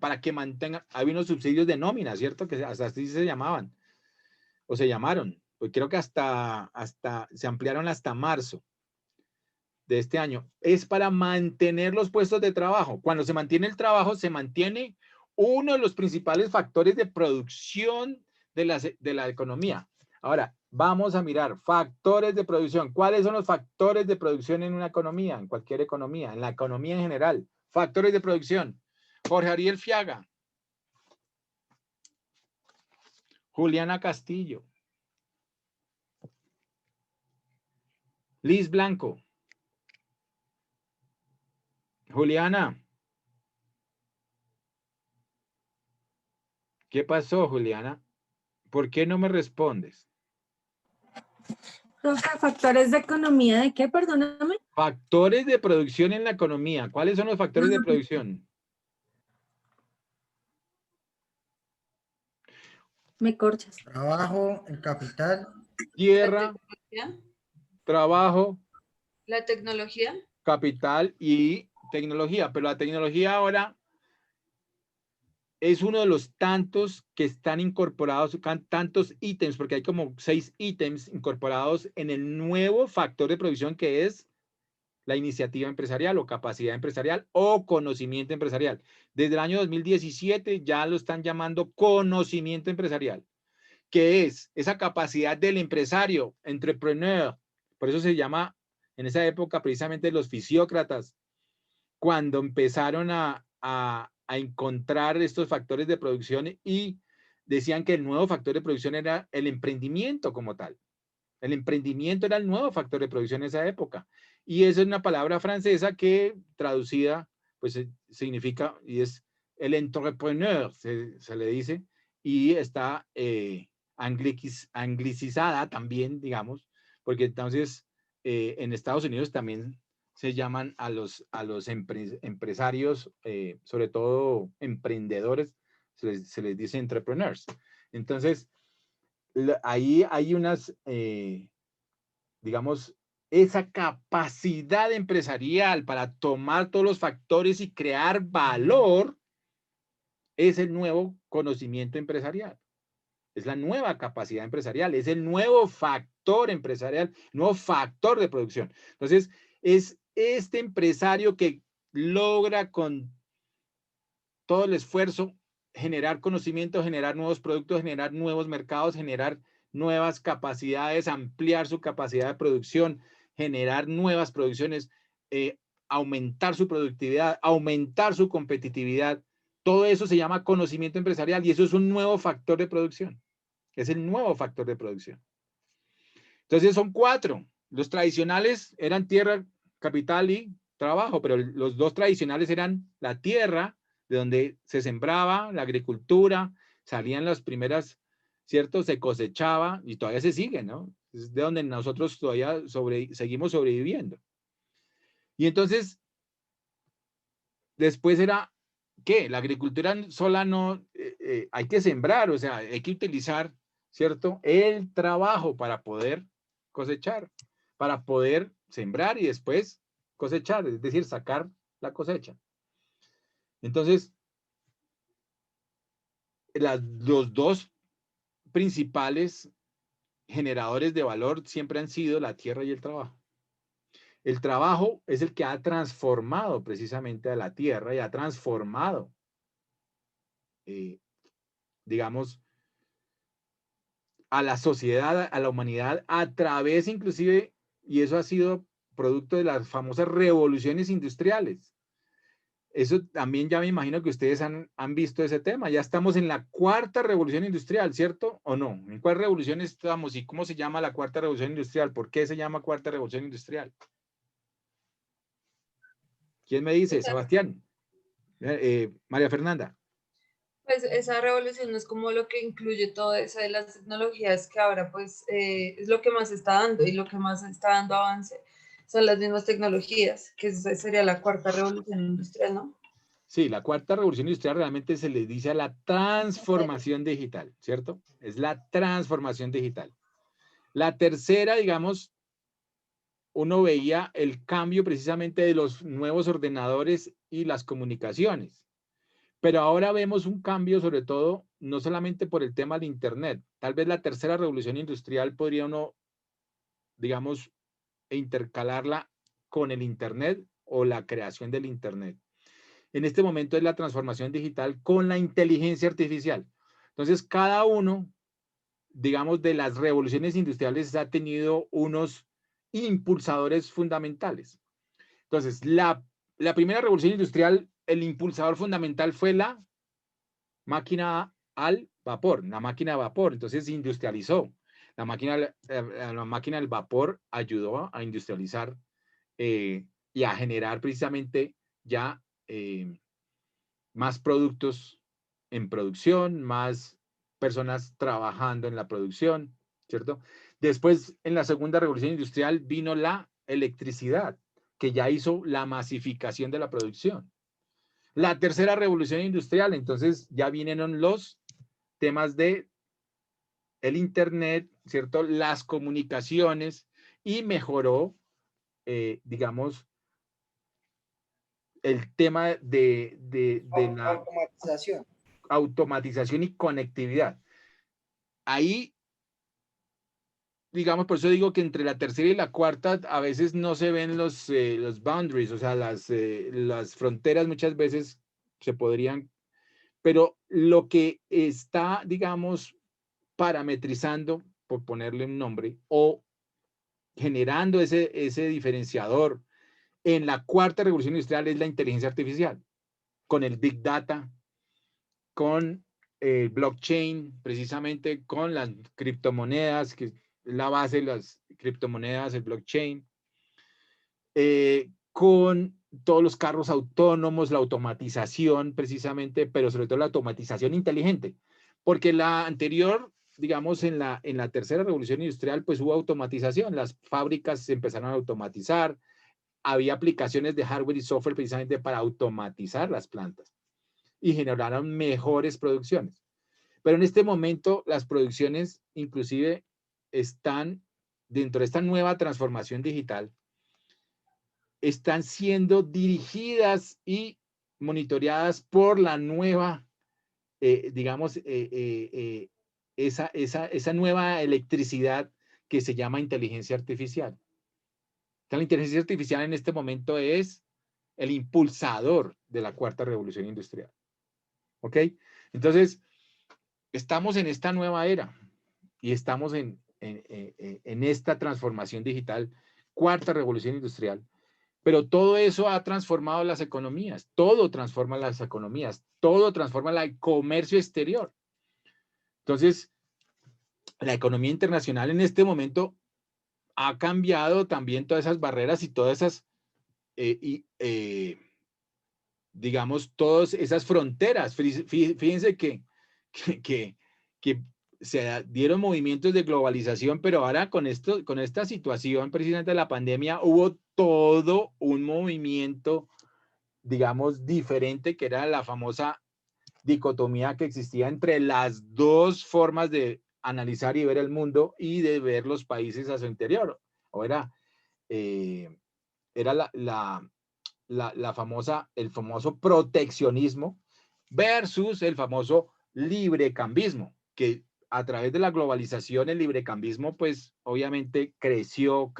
hay unos subsidios de nómina, ¿cierto? Que hasta así se llamaban, o se llamaron, pues creo que hasta se ampliaron hasta marzo de este año. Es para mantener los puestos de trabajo. Cuando se mantiene el trabajo, se mantiene uno de los principales factores de producción de la economía. Ahora, vamos a mirar factores de producción. ¿Cuáles son los factores de producción en una economía? En cualquier economía, en la economía en general. Factores de producción. Jorge Ariel Fiaga. Juliana Castillo. Liz Blanco. Juliana. ¿Qué pasó, Juliana? ¿Por qué no me respondes? Profe, ¿factores de economía de qué? Perdóname. Factores de producción en la economía. ¿Cuáles son los factores de producción? Me corchas. Trabajo, el capital. Tierra, trabajo. La tecnología. Capital y tecnología. Pero la tecnología ahora es uno de los tantos que están incorporados, tantos ítems, porque hay como 6 ítems incorporados en el nuevo factor de producción que es la iniciativa empresarial o capacidad empresarial o conocimiento empresarial. Desde el año 2017 ya lo están llamando conocimiento empresarial, que es esa capacidad del empresario, entrepreneur. Por eso se llama en esa época precisamente los fisiócratas, cuando empezaron a encontrar estos factores de producción y decían que el nuevo factor de producción era el emprendimiento como tal. El emprendimiento era el nuevo factor de producción en esa época. Y esa es una palabra francesa que traducida pues significa, y es el entrepreneur, se le dice, y está anglicizada también, digamos, porque entonces en Estados Unidos también se llaman a los empresarios, sobre todo emprendedores, se les dice entrepreneurs. Entonces, ahí hay unas, digamos, esa capacidad empresarial para tomar todos los factores y crear valor es el nuevo conocimiento empresarial. Es la nueva capacidad empresarial, es el nuevo factor empresarial, nuevo factor de producción. Entonces, es este empresario que logra con todo el esfuerzo generar conocimiento, generar nuevos productos, generar nuevos mercados, generar nuevas capacidades, ampliar su capacidad de producción, generar nuevas producciones, aumentar su productividad, aumentar su competitividad. Todo eso se llama conocimiento empresarial y eso es un nuevo factor de producción. Es el nuevo factor de producción. Entonces son 4. Los tradicionales eran tierra, capital y trabajo, pero los 2 tradicionales eran la tierra, de donde se sembraba, la agricultura, salían las primeras, ¿cierto? Se cosechaba y todavía se sigue, ¿no? Es de donde nosotros todavía seguimos sobreviviendo. Y entonces, después era, ¿qué? La agricultura sola no, hay que sembrar, o sea, hay que utilizar, ¿cierto? El trabajo para poder cosechar, para poder sembrar y después cosechar, es decir, sacar la cosecha. Entonces, los 2 principales generadores de valor siempre han sido la tierra y el trabajo. El trabajo es el que ha transformado precisamente a la tierra y ha transformado, digamos, a la sociedad, a la humanidad, a través inclusive, y eso ha sido producto de las famosas revoluciones industriales. Eso también ya me imagino que ustedes han visto ese tema. Ya estamos en la 4ª revolución industrial, ¿cierto? ¿O no? ¿En cuál revolución estamos y cómo se llama la 4ª revolución industrial? ¿Por qué se llama 4ª revolución industrial? ¿Quién me dice? Sebastián. María Fernanda. Pues esa revolución es como lo que incluye todo eso de las tecnologías que ahora pues es lo que más está dando y lo que más está dando avance son las mismas tecnologías, que esa sería la 4ª revolución industrial, ¿no? Sí, la 4ª revolución industrial realmente se le dice a la transformación digital, ¿cierto? Es la transformación digital. La 3ª, digamos, uno veía el cambio precisamente de los nuevos ordenadores y las comunicaciones. Pero ahora vemos un cambio sobre todo, no solamente por el tema del Internet. Tal vez la 3ª revolución industrial podría uno, digamos, intercalarla con el Internet o la creación del Internet. En este momento es la transformación digital con la inteligencia artificial. Entonces, cada uno, digamos, de las revoluciones industriales ha tenido unos impulsadores fundamentales. Entonces, la primera revolución industrial, el impulsador fundamental fue la máquina al vapor, la máquina de vapor. Entonces, se industrializó. La máquina del vapor ayudó a industrializar y a generar precisamente ya más productos en producción, más personas trabajando en la producción, ¿cierto? Después, en la segunda revolución industrial, vino la electricidad, que ya hizo la masificación de la producción. La tercera revolución industrial, entonces ya vinieron los temas de el Internet, ¿cierto? Las comunicaciones y mejoró, digamos, el tema de la automatización y conectividad. Ahí, digamos, por eso digo que entre la tercera y la cuarta a veces no se ven los boundaries, o sea, las fronteras muchas veces se podrían, pero lo que está, digamos, parametrizando, por ponerle un nombre, o generando ese diferenciador en la 4ª revolución industrial es la inteligencia artificial, con el Big Data, con el blockchain, precisamente con las criptomonedas, que es la base de las criptomonedas, el blockchain, con todos los carros autónomos, la automatización precisamente, pero sobre todo la automatización inteligente, porque la anterior, digamos, en la tercera revolución industrial, pues hubo automatización, las fábricas se empezaron a automatizar, había aplicaciones de hardware y software precisamente para automatizar las plantas y generaron mejores producciones. Pero en este momento las producciones inclusive están dentro de esta nueva transformación digital, están siendo dirigidas y monitoreadas por la nueva, digamos, esa nueva electricidad que se llama inteligencia artificial. Entonces, la inteligencia artificial en este momento es el impulsador de la cuarta revolución industrial. ¿Ok? Entonces, estamos en esta nueva era y estamos en esta transformación digital, cuarta revolución industrial. Pero todo eso ha transformado las economías, todo transforma las economías, todo transforma el comercio exterior. Entonces, la economía internacional en este momento ha cambiado también todas esas barreras y todas esas, digamos, todas esas fronteras. Fíjense que se dieron movimientos de globalización, pero ahora con esta situación precisamente de la pandemia hubo todo un movimiento, digamos, diferente, que era la famosa dicotomía que existía entre las dos formas de analizar y ver el mundo y de ver los países a su interior. O era el famoso proteccionismo versus el famoso librecambismo, que a través de la globalización el librecambismo pues obviamente creció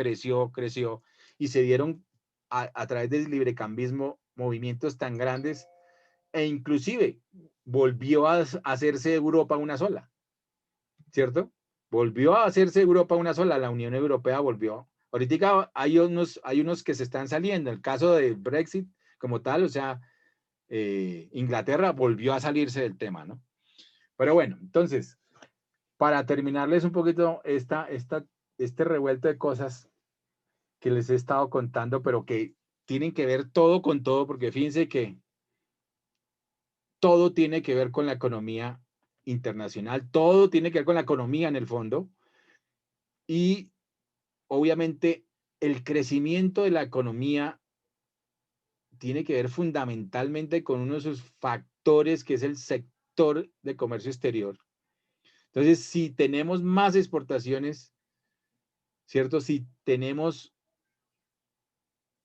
y se dieron a través del librecambismo movimientos tan grandes e inclusive volvió a hacerse Europa una sola, ¿cierto? Volvió a hacerse Europa una sola, la Unión Europea volvió. Ahorita hay unos que se están saliendo, el caso del Brexit como tal, o sea, Inglaterra volvió a salirse del tema, ¿no? Pero bueno, entonces, para terminarles un poquito este revuelto de cosas que les he estado contando, pero que tienen que ver todo con todo, porque fíjense que todo tiene que ver con la economía internacional, todo tiene que ver con la economía en el fondo, y obviamente el crecimiento de la economía tiene que ver fundamentalmente con uno de sus factores, que es el sector de comercio exterior. Entonces, si tenemos más exportaciones, ¿cierto? Si tenemos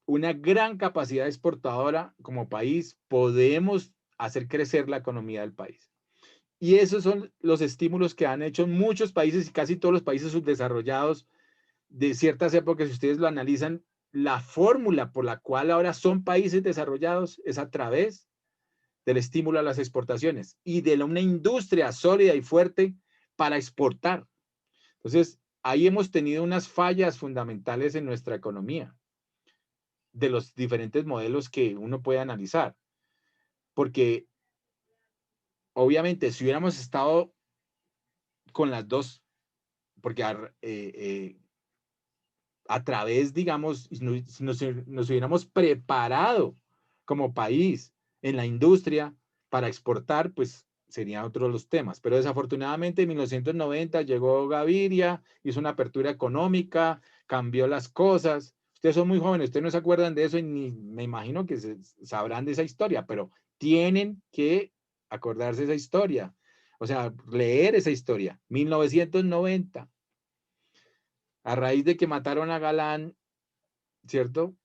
una gran capacidad exportadora como país, podemos hacer crecer la economía del país. Y esos son los estímulos que han hecho muchos países y casi todos los países subdesarrollados de ciertas épocas. Si ustedes lo analizan, la fórmula por la cual ahora son países desarrollados es a través del estímulo a las exportaciones y de una industria sólida y fuerte para exportar. Entonces, ahí hemos tenido unas fallas fundamentales en nuestra economía, de los diferentes modelos que uno puede analizar. Porque, obviamente, si hubiéramos estado con las dos, porque a través, digamos, si nos hubiéramos preparado como país en la industria para exportar, pues serían otros los temas. Pero desafortunadamente en 1990 llegó Gaviria, hizo una apertura económica, cambió las cosas. Ustedes son muy jóvenes, ustedes no se acuerdan de eso y ni me imagino que sabrán de esa historia, pero tienen que acordarse de esa historia. O sea, leer esa historia. 1990. A raíz de que mataron a Galán, ¿cierto?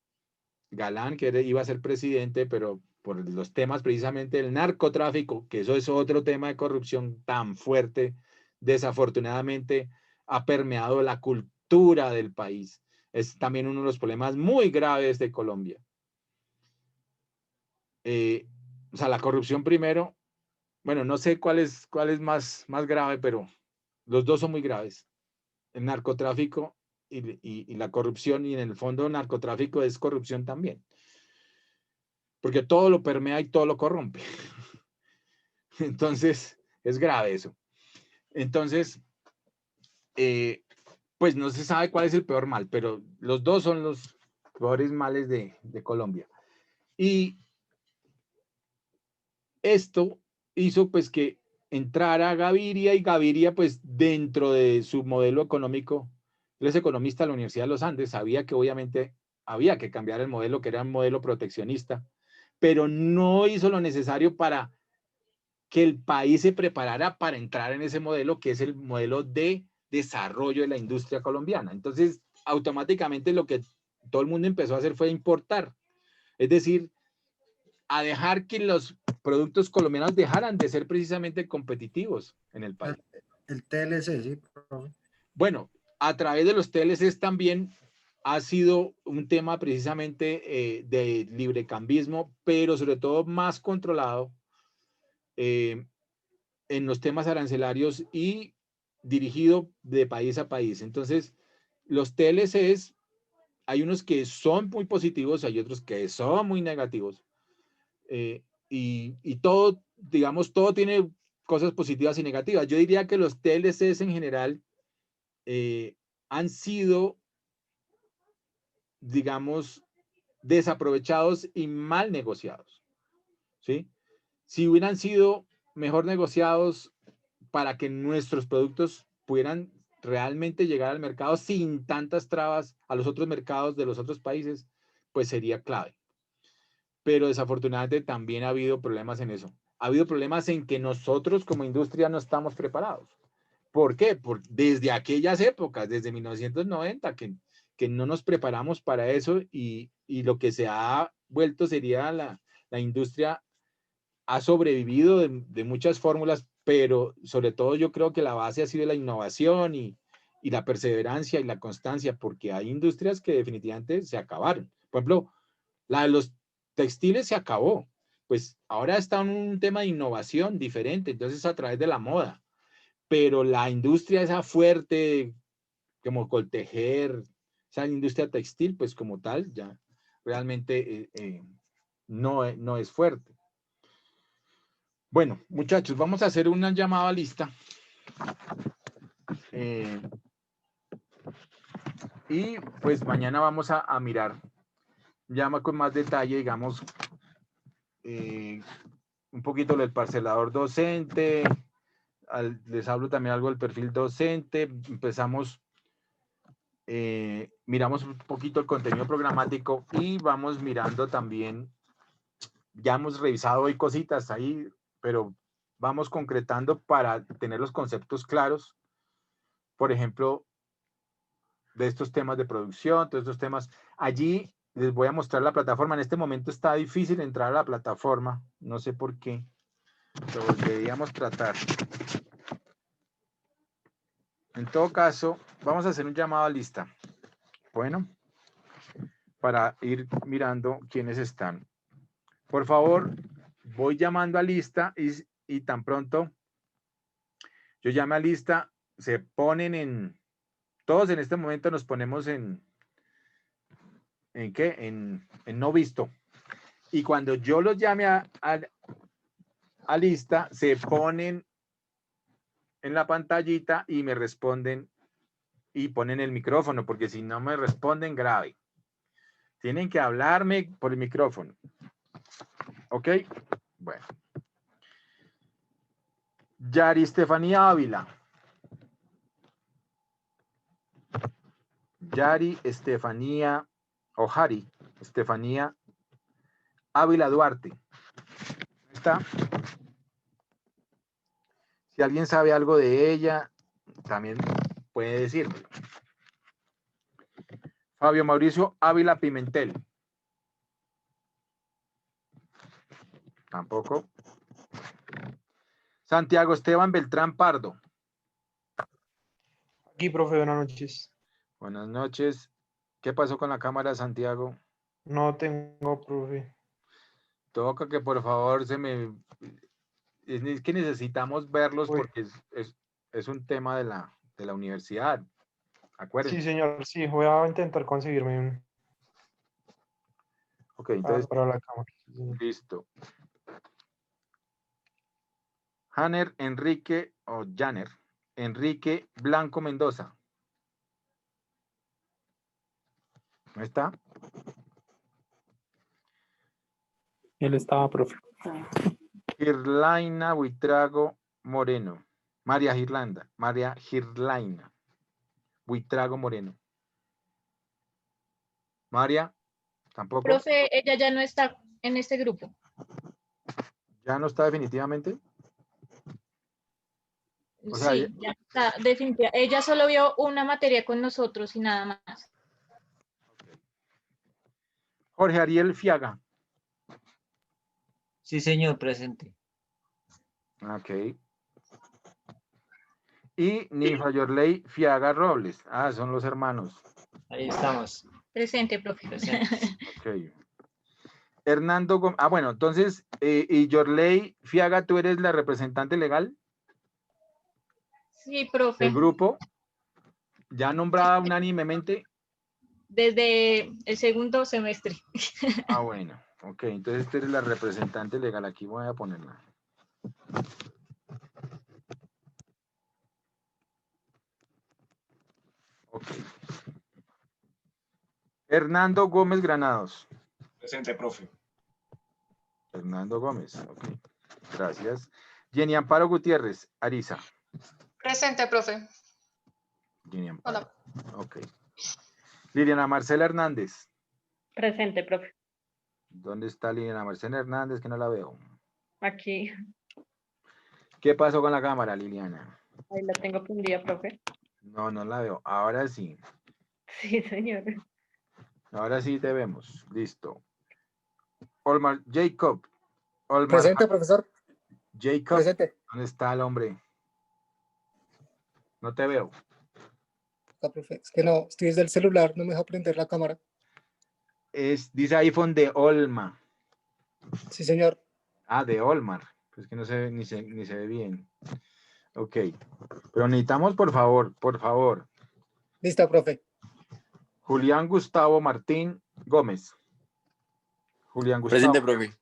Galán, que iba a ser presidente, pero por los temas precisamente del narcotráfico, que eso es otro tema de corrupción tan fuerte, desafortunadamente ha permeado la cultura del país. Es también uno de los problemas muy graves de Colombia. O sea, la corrupción primero, bueno, no sé cuál es más grave, pero los dos son muy graves. El narcotráfico y la corrupción, y en el fondo el narcotráfico es corrupción también. Porque todo lo permea y todo lo corrompe. Entonces, es grave eso. Entonces, pues no se sabe cuál es el peor mal, pero los dos son los peores males de Colombia. Y esto hizo pues que entrara Gaviria, y Gaviria pues dentro de su modelo económico, él es economista de la Universidad de los Andes, sabía que obviamente había que cambiar el modelo, que era un modelo proteccionista, pero no hizo lo necesario para que el país se preparara para entrar en ese modelo, que es el modelo de desarrollo de la industria colombiana. Entonces, automáticamente lo que todo el mundo empezó a hacer fue importar. Es decir, a dejar que los productos colombianos dejaran de ser precisamente competitivos en el país. El TLC, sí, profe. Bueno, a través de los TLCs también ha sido un tema precisamente de librecambismo, pero sobre todo más controlado en los temas arancelarios y dirigido de país a país. Entonces, los TLCs, hay unos que son muy positivos, hay otros que son muy negativos. Y todo, digamos, todo tiene cosas positivas y negativas. Yo diría que los TLCs en general han sido, digamos, desaprovechados y mal negociados, ¿sí? Si hubieran sido mejor negociados para que nuestros productos pudieran realmente llegar al mercado sin tantas trabas a los otros mercados de los otros países, pues sería clave. Pero desafortunadamente también ha habido problemas en eso. Ha habido problemas en que nosotros como industria no estamos preparados. ¿Por qué? Desde aquellas épocas, desde 1990, que no nos preparamos para eso y lo que se ha vuelto sería la industria ha sobrevivido de muchas fórmulas, pero sobre todo yo creo que la base ha sido la innovación y la perseverancia y la constancia, porque hay industrias que definitivamente se acabaron. Por ejemplo, la de los textiles se acabó. Pues ahora está en un tema de innovación diferente, entonces a través de la moda. Pero la industria esa fuerte, como Coltejer, esa industria textil, pues como tal, ya realmente no es fuerte. Bueno, muchachos, vamos a hacer una llamada lista. Y pues mañana vamos a mirar ya con más detalle, digamos, un poquito del parcelador docente. Les hablo también algo del perfil docente. Empezamos, miramos un poquito el contenido programático y vamos mirando también, ya hemos revisado hoy cositas ahí, pero vamos concretando para tener los conceptos claros. Por ejemplo, de estos temas de producción, todos estos temas. Allí les voy a mostrar la plataforma. En este momento está difícil entrar a la plataforma. No sé por qué. Pero deberíamos tratar. En todo caso, vamos a hacer un llamado a lista. Bueno, para ir mirando quiénes están. Por favor, voy llamando a lista y tan pronto yo llame a lista, se ponen todos en este momento nos ponemos ¿en qué? En no visto. Y cuando yo los llame a lista, se ponen en la pantallita y me responden y ponen el micrófono, porque si no me responden, grave. Tienen que hablarme por el micrófono. ¿Ok? Bueno. Yari Estefanía Ávila. Yari Estefanía Ojari. Estefanía Ávila Duarte. ¿Está? Si alguien sabe algo de ella, también puede decirlo. Fabio Mauricio Ávila Pimentel. Tampoco. Santiago Esteban Beltrán Pardo. Aquí, profe, buenas noches. Buenas noches. ¿Qué pasó con la cámara, Santiago? No tengo, profe. Toca que por favor es que necesitamos verlos porque es un tema de la universidad. Acuérdense. Sí, señor, sí, voy a intentar conseguirme un... Ok, entonces, para la cámara. listo. Janer Enrique, o Janer Enrique Blanco Mendoza. ¿No está? Él estaba, profe. Girlaina Buitrago Moreno. María Girlaina Buitrago Moreno. María, tampoco. Profe, ella ya no está en este grupo. ¿Ya no está definitivamente? O sea, Sí, ya está definitiva. Ella solo vio una materia con nosotros y nada más. Jorge Ariel Fiaga. Sí, señor, presente. Ok. Y Ninfa Yorley Fiaga Robles. Ah, son los hermanos. Ahí estamos. Presente, profe. Ok. Hernando Gómez. Ah, bueno, entonces, y Yorley Fiaga, ¿tú eres la representante legal Sí, profe. del grupo? ¿Ya nombrada unánimemente? Desde el segundo semestre. Ah, bueno. Ok, entonces tú eres la representante legal. Aquí voy a ponerla. Ok. Hernando Gómez Granados. Presente, profe. Hernando Gómez. Ok. Gracias. Jenny Amparo Gutiérrez. Arisa. Presente, profe. Jenny Amparo. Hola. Ok. Liliana Marcela Hernández. Presente, profe. ¿Dónde está Liliana Marcela Hernández? Que no la veo. Aquí. ¿Qué pasó con la cámara, Liliana? Ahí la tengo prendida, profe. No, no la veo. Ahora sí. Sí, señor. Ahora sí te vemos. Listo. Olmar Jacob. Olmar Presente, profesor. Jacob. Presente. ¿Dónde está el hombre? No te veo. Acá, profe. Es que no, estoy desde el celular, no me deja prender la cámara. Dice iPhone de Olma. Sí, señor. Ah, de Olmar. Pues que no se ve, ni se ve bien. Ok. Pero necesitamos, por favor. Lista, profe. Julián Gustavo Martín Gómez. Julián Gustavo. Presente, profe.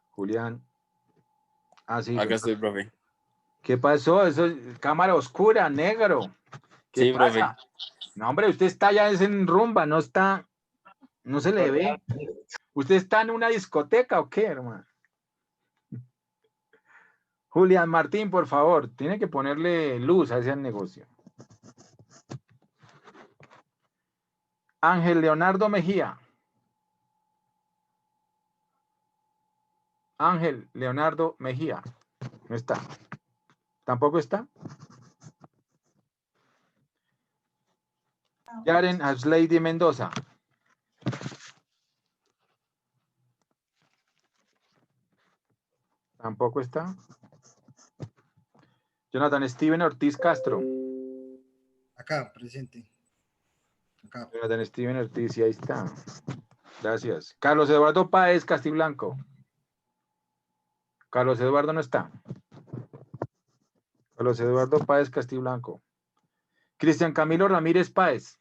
Julián. Ah, sí. Acá estoy, profe. ¿Qué pasó? Eso es cámara oscura, negro. ¿Qué Sí, pasa? profe. No, hombre, usted está ya en rumba, no se le ve. ¿Usted está en una discoteca o qué, hermano? Julián Martín, por favor, tiene que ponerle luz a ese negocio. Ángel Leonardo Mejía. Ángel Leonardo Mejía. No está. ¿Tampoco está? Yaren Ashley Mendoza. Tampoco está. Jonathan Steven Ortiz Castro. Acá, presente. Acá. Jonathan Steven Ortiz, y ahí está. Gracias. Carlos Eduardo Páez Castiblanco. Carlos Eduardo no está. Carlos Eduardo Páez Castiblanco. Cristian Camilo Ramírez Páez.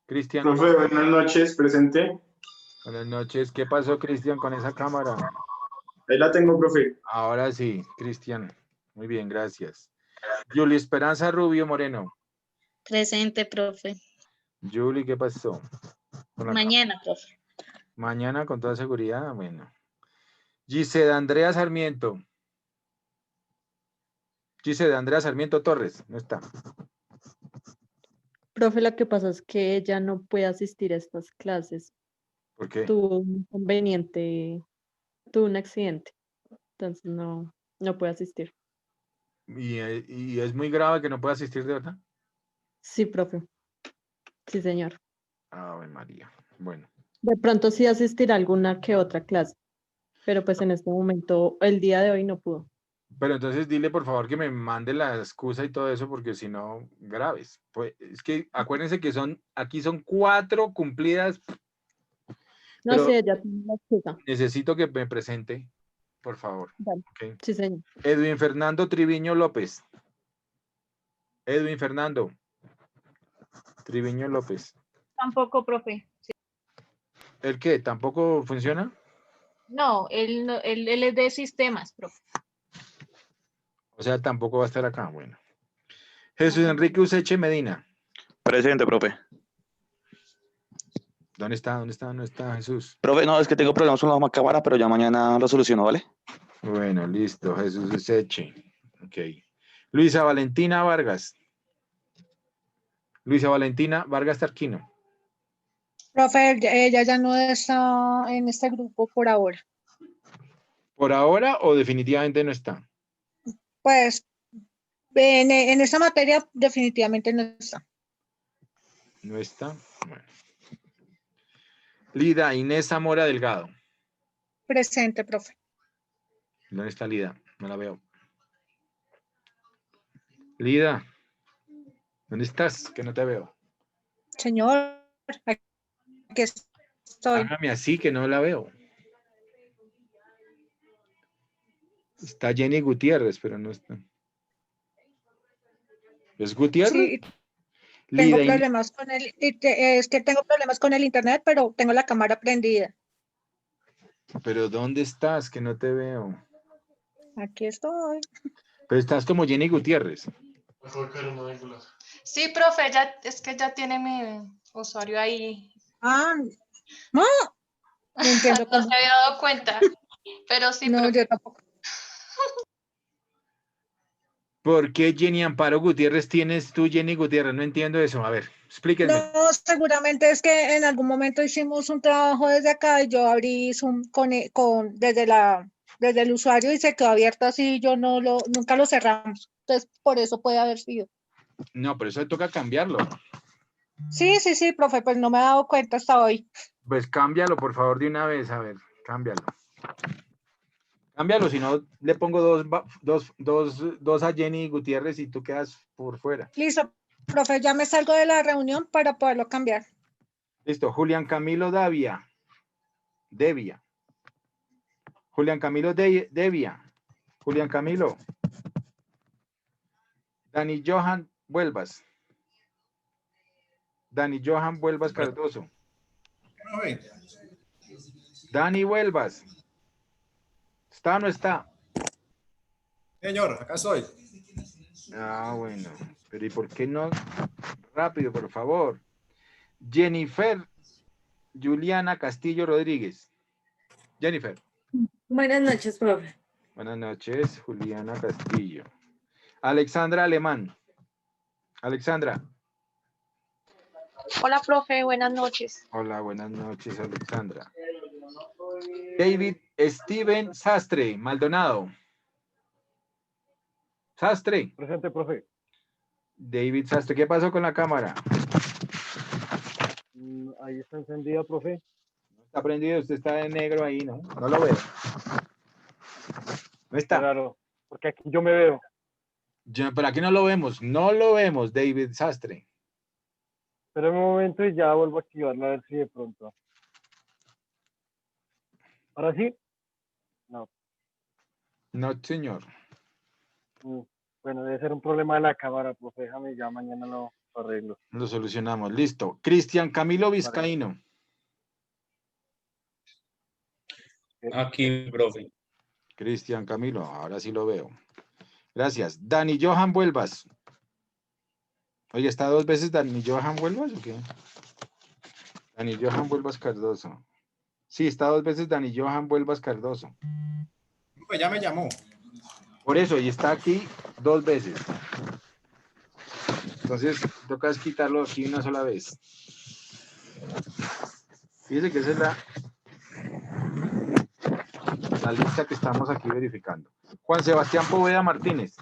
Cristian. Profe, buenas noches, presente. Buenas noches. ¿Qué pasó, Cristian, con esa cámara? Ahí la tengo, profe. Ahora sí, Cristian. Muy bien, gracias. Julie Esperanza Rubio Moreno. Presente, profe. Julie, ¿qué pasó? Mañana, profe. Mañana, con toda seguridad, bueno. Gisela Andrea Sarmiento. Gisela Andrea Sarmiento Torres, no está. Profe, lo que pasa es que ella no puede asistir a estas clases. ¿Por qué? Tuvo un inconveniente, tuvo un accidente, entonces no puede asistir. ¿Y es muy grave que no pueda asistir de verdad? Sí, profe. Sí, señor. Ave María. Bueno. De pronto sí asistirá a alguna que otra clase, pero pues en este momento, el día de hoy no pudo. Pero entonces dile por favor que me mande la excusa y todo eso, porque si no, graves. Pues es que acuérdense que aquí son 4 cumplidas. No pero sé, ella tiene la excusa. necesito que me presente, por favor. Vale. Okay. Sí, señor. Edwin Fernando Triviño López. Edwin Fernando Triviño López. Tampoco, profe. Sí. ¿El qué? ¿Tampoco funciona? No, él es de sistemas, profe. O sea, tampoco va a estar acá. Bueno. Jesús Enrique Useche Medina. Presente, profe. ¿Dónde está Jesús? Profe, no, es que tengo problemas con la cámara, pero ya mañana lo soluciono, ¿vale? Bueno, listo. Jesús Useche. Ok. Luisa Valentina Vargas. Luisa Valentina Vargas Tarquino. Profe, ella ya no está en este grupo por ahora. ¿Por ahora o definitivamente no está? Pues en esa materia definitivamente no está. No está. Bueno. Lida Inés Zamora Delgado. Presente, profe. ¿Dónde está Lida? No la veo. Lida, ¿dónde estás? Que no te veo. Señor, aquí estoy. Hágame así que no la veo. Está Jenny Gutiérrez, pero no está. ¿Es Gutiérrez? Sí, Lida tengo problemas con es que tengo problemas con el internet, pero tengo la cámara prendida. ¿Pero dónde estás? Que no te veo. Aquí estoy. Pero estás como Jenny Gutiérrez. Sí, profe, es que ya tiene mi usuario ahí. Ah, no. No entiendo No se había dado cuenta, pero sí, no, profe. yo tampoco. ¿Por qué Jenny Amparo Gutiérrez tienes tú, Jenny Gutiérrez? No entiendo eso. A ver, explíquenme. No, seguramente es que en algún momento hicimos un trabajo desde acá y yo abrí Zoom desde el usuario y se quedó abierto así, nunca lo cerramos. Entonces, por eso puede haber sido. No, pero eso toca cambiarlo. Sí, profe, pues no me he dado cuenta hasta hoy. Pues cámbialo, por favor, de una vez. A ver, cámbialo. Cámbialo, si no, le pongo dos a Jenny Gutiérrez y tú quedas por fuera. Listo, profe, ya me salgo de la reunión para poderlo cambiar. Listo, Julián Camilo Devia. Julián Camilo Devia. Julián Camilo. Dani Johan Vuelvas. Dani Johan Vuelvas Cardoso. Dani Vuelvas. ¿Está o no está? Señor, acá estoy. Ah, bueno. Pero ¿y por qué no? Rápido, por favor. Jennifer Juliana Castillo Rodríguez. Jennifer. Buenas noches, profe. Buenas noches, Juliana Castillo. Alexandra Alemán. Alexandra. Hola, profe, buenas noches. Hola, buenas noches, Alexandra. David Steven Sastre, Maldonado. Sastre. Presente, profe. David Sastre, ¿qué pasó con la cámara? Ahí está encendida, profe. No está prendido, usted está de negro ahí, ¿no? No lo veo. No está. Claro, porque aquí yo me veo. Pero aquí no lo vemos. No lo vemos, David Sastre. Pero un momento y ya vuelvo a activarla a ver si de pronto. ¿Ahora sí? No. No, señor. Bueno, debe ser un problema de la cámara, profe. Déjame, ya mañana lo arreglo. Lo solucionamos. Listo. Cristian Camilo Vizcaíno. Aquí, profe. Cristian Camilo, ahora sí lo veo. Gracias. Dani Johan Vuelvas. Oye, ¿está dos veces Dani Johan Vuelvas o qué? Dani Johan Vuelvas Cardoso. Sí, está dos veces Dani Johan Vuelvas Cardoso. Pues ya me llamó. Por eso, y está aquí dos veces. Entonces, toca quitarlo aquí una sola vez. Fíjese que esa es la lista que estamos aquí verificando. Juan Sebastián Poveda Martínez.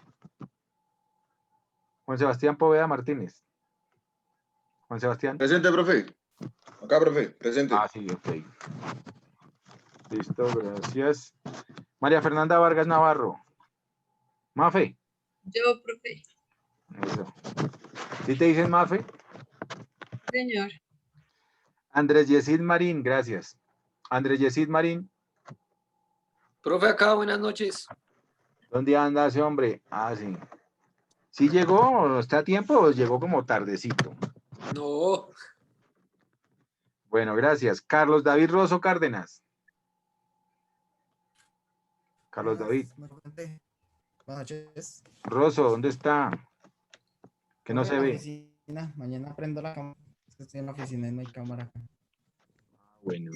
Juan Sebastián Poveda Martínez. Juan Sebastián. Presente, profe. Acá, profe. Presente. Ah, sí, ok. Listo, gracias. María Fernanda Vargas Navarro. Mafe. Yo, profe. Eso. ¿Sí te dicen Mafe? Señor. Andrés Yesid Marín, gracias. Andrés Yesid Marín. Profe, acá, buenas noches. ¿Dónde anda ese hombre? Ah, sí. ¿Sí llegó? ¿Está a tiempo o llegó como tardecito? No. Bueno, gracias. Carlos David Rosso Cárdenas. Carlos David. Buenas noches. Rosso, ¿dónde está? Que no se ve. Oficina. Mañana prendo la cámara. Estoy en la oficina y no hay cámara. Bueno.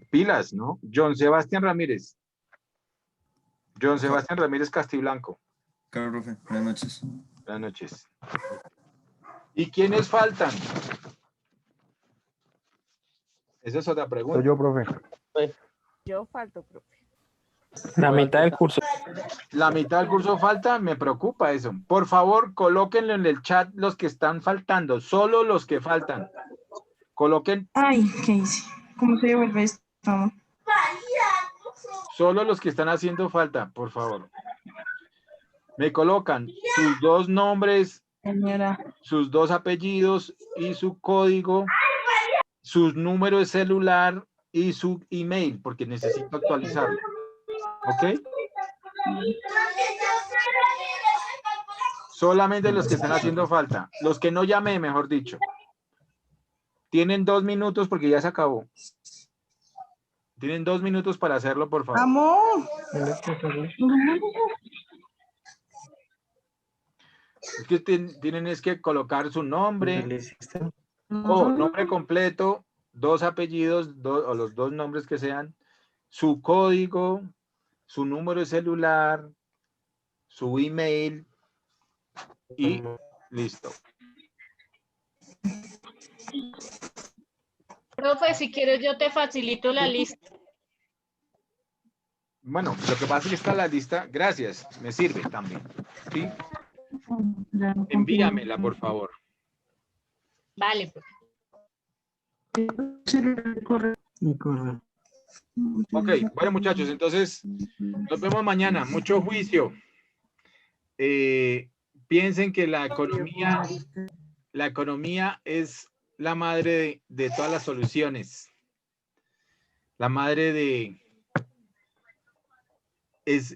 Pilas, ¿no? John Sebastián Ramírez. John Sebastián Ramírez Castiblanco. Claro, profe. Buenas noches. Buenas noches. ¿Y quiénes faltan? Esa es otra pregunta. Soy yo, profe. Yo falto, profe. La mitad del curso. La mitad del curso falta, me preocupa eso. Por favor, colóquenlo en el chat los que están faltando, solo los que faltan. Coloquen. Ay, ¿qué hice? ¿Cómo se devuelve esto? Solo los que están haciendo falta, por favor. Me colocan sus 2 nombres, señora, sus 2 apellidos y su código, sus números de celular y su email, porque necesito actualizarlo. ¿Ok? Solamente los que están haciendo falta. Los que no llamé, mejor dicho. Tienen 2 minutos porque ya se acabó. Tienen 2 minutos para hacerlo, por favor. ¡Amor! Es que tienen es que colocar su nombre, nombre completo, 2 apellidos, o los 2 nombres que sean, su código, su número de celular, su email y listo. Profe, si quieres yo te facilito la lista. Bueno, lo que pasa es que está la lista. Gracias, me sirve también. ¿Sí? Envíamela, por favor. Vale. Ok, bueno muchachos, entonces nos vemos mañana. Mucho juicio. Piensen que la economía es la madre de todas las soluciones. La madre de... Es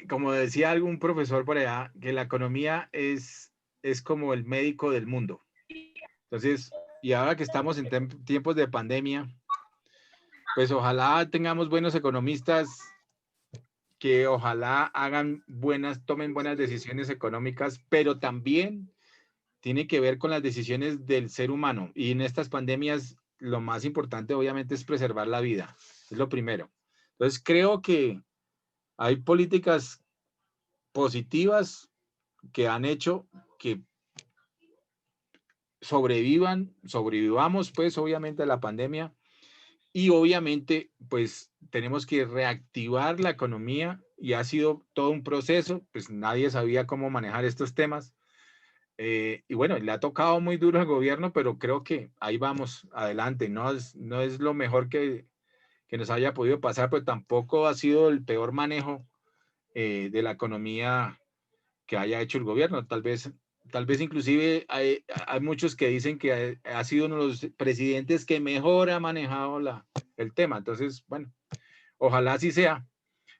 como decía algún profesor por allá, que la economía es como el médico del mundo. Entonces, y ahora que estamos en tiempos de pandemia, pues ojalá tengamos buenos economistas que ojalá tomen buenas decisiones económicas, pero también tiene que ver con las decisiones del ser humano. Y en estas pandemias, lo más importante obviamente es preservar la vida. Es lo primero. Entonces, creo que hay políticas positivas que han hecho que sobrevivamos pues obviamente a la pandemia y obviamente pues tenemos que reactivar la economía y ha sido todo un proceso, pues nadie sabía cómo manejar estos temas y bueno, le ha tocado muy duro al gobierno, pero creo que ahí vamos adelante, no es lo mejor que nos haya podido pasar, pero tampoco ha sido el peor manejo de la economía que haya hecho el gobierno. Tal vez inclusive hay muchos que dicen que ha sido uno de los presidentes que mejor ha manejado el tema. Entonces, bueno, ojalá así sea.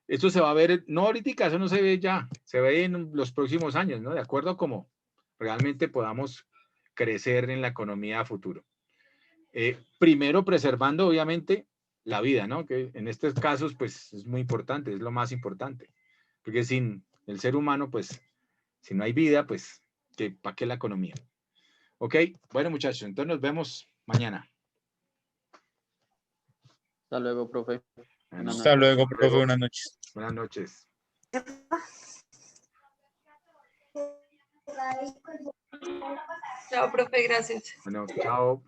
Esto se va a ver, no ahorita, eso no se ve ya, se ve en los próximos años, ¿no? De acuerdo a cómo realmente podamos crecer en la economía a futuro. Primero preservando, obviamente, la vida, ¿no? Que en estos casos, pues, es muy importante, es lo más importante. Porque sin el ser humano, pues, si no hay vida, pues, ¿para qué la economía? Ok, bueno, muchachos, entonces nos vemos mañana. Hasta luego, profe. Hasta luego, profe. Buenas noches. Buenas noches. Chao, profe, gracias. Bueno, chao.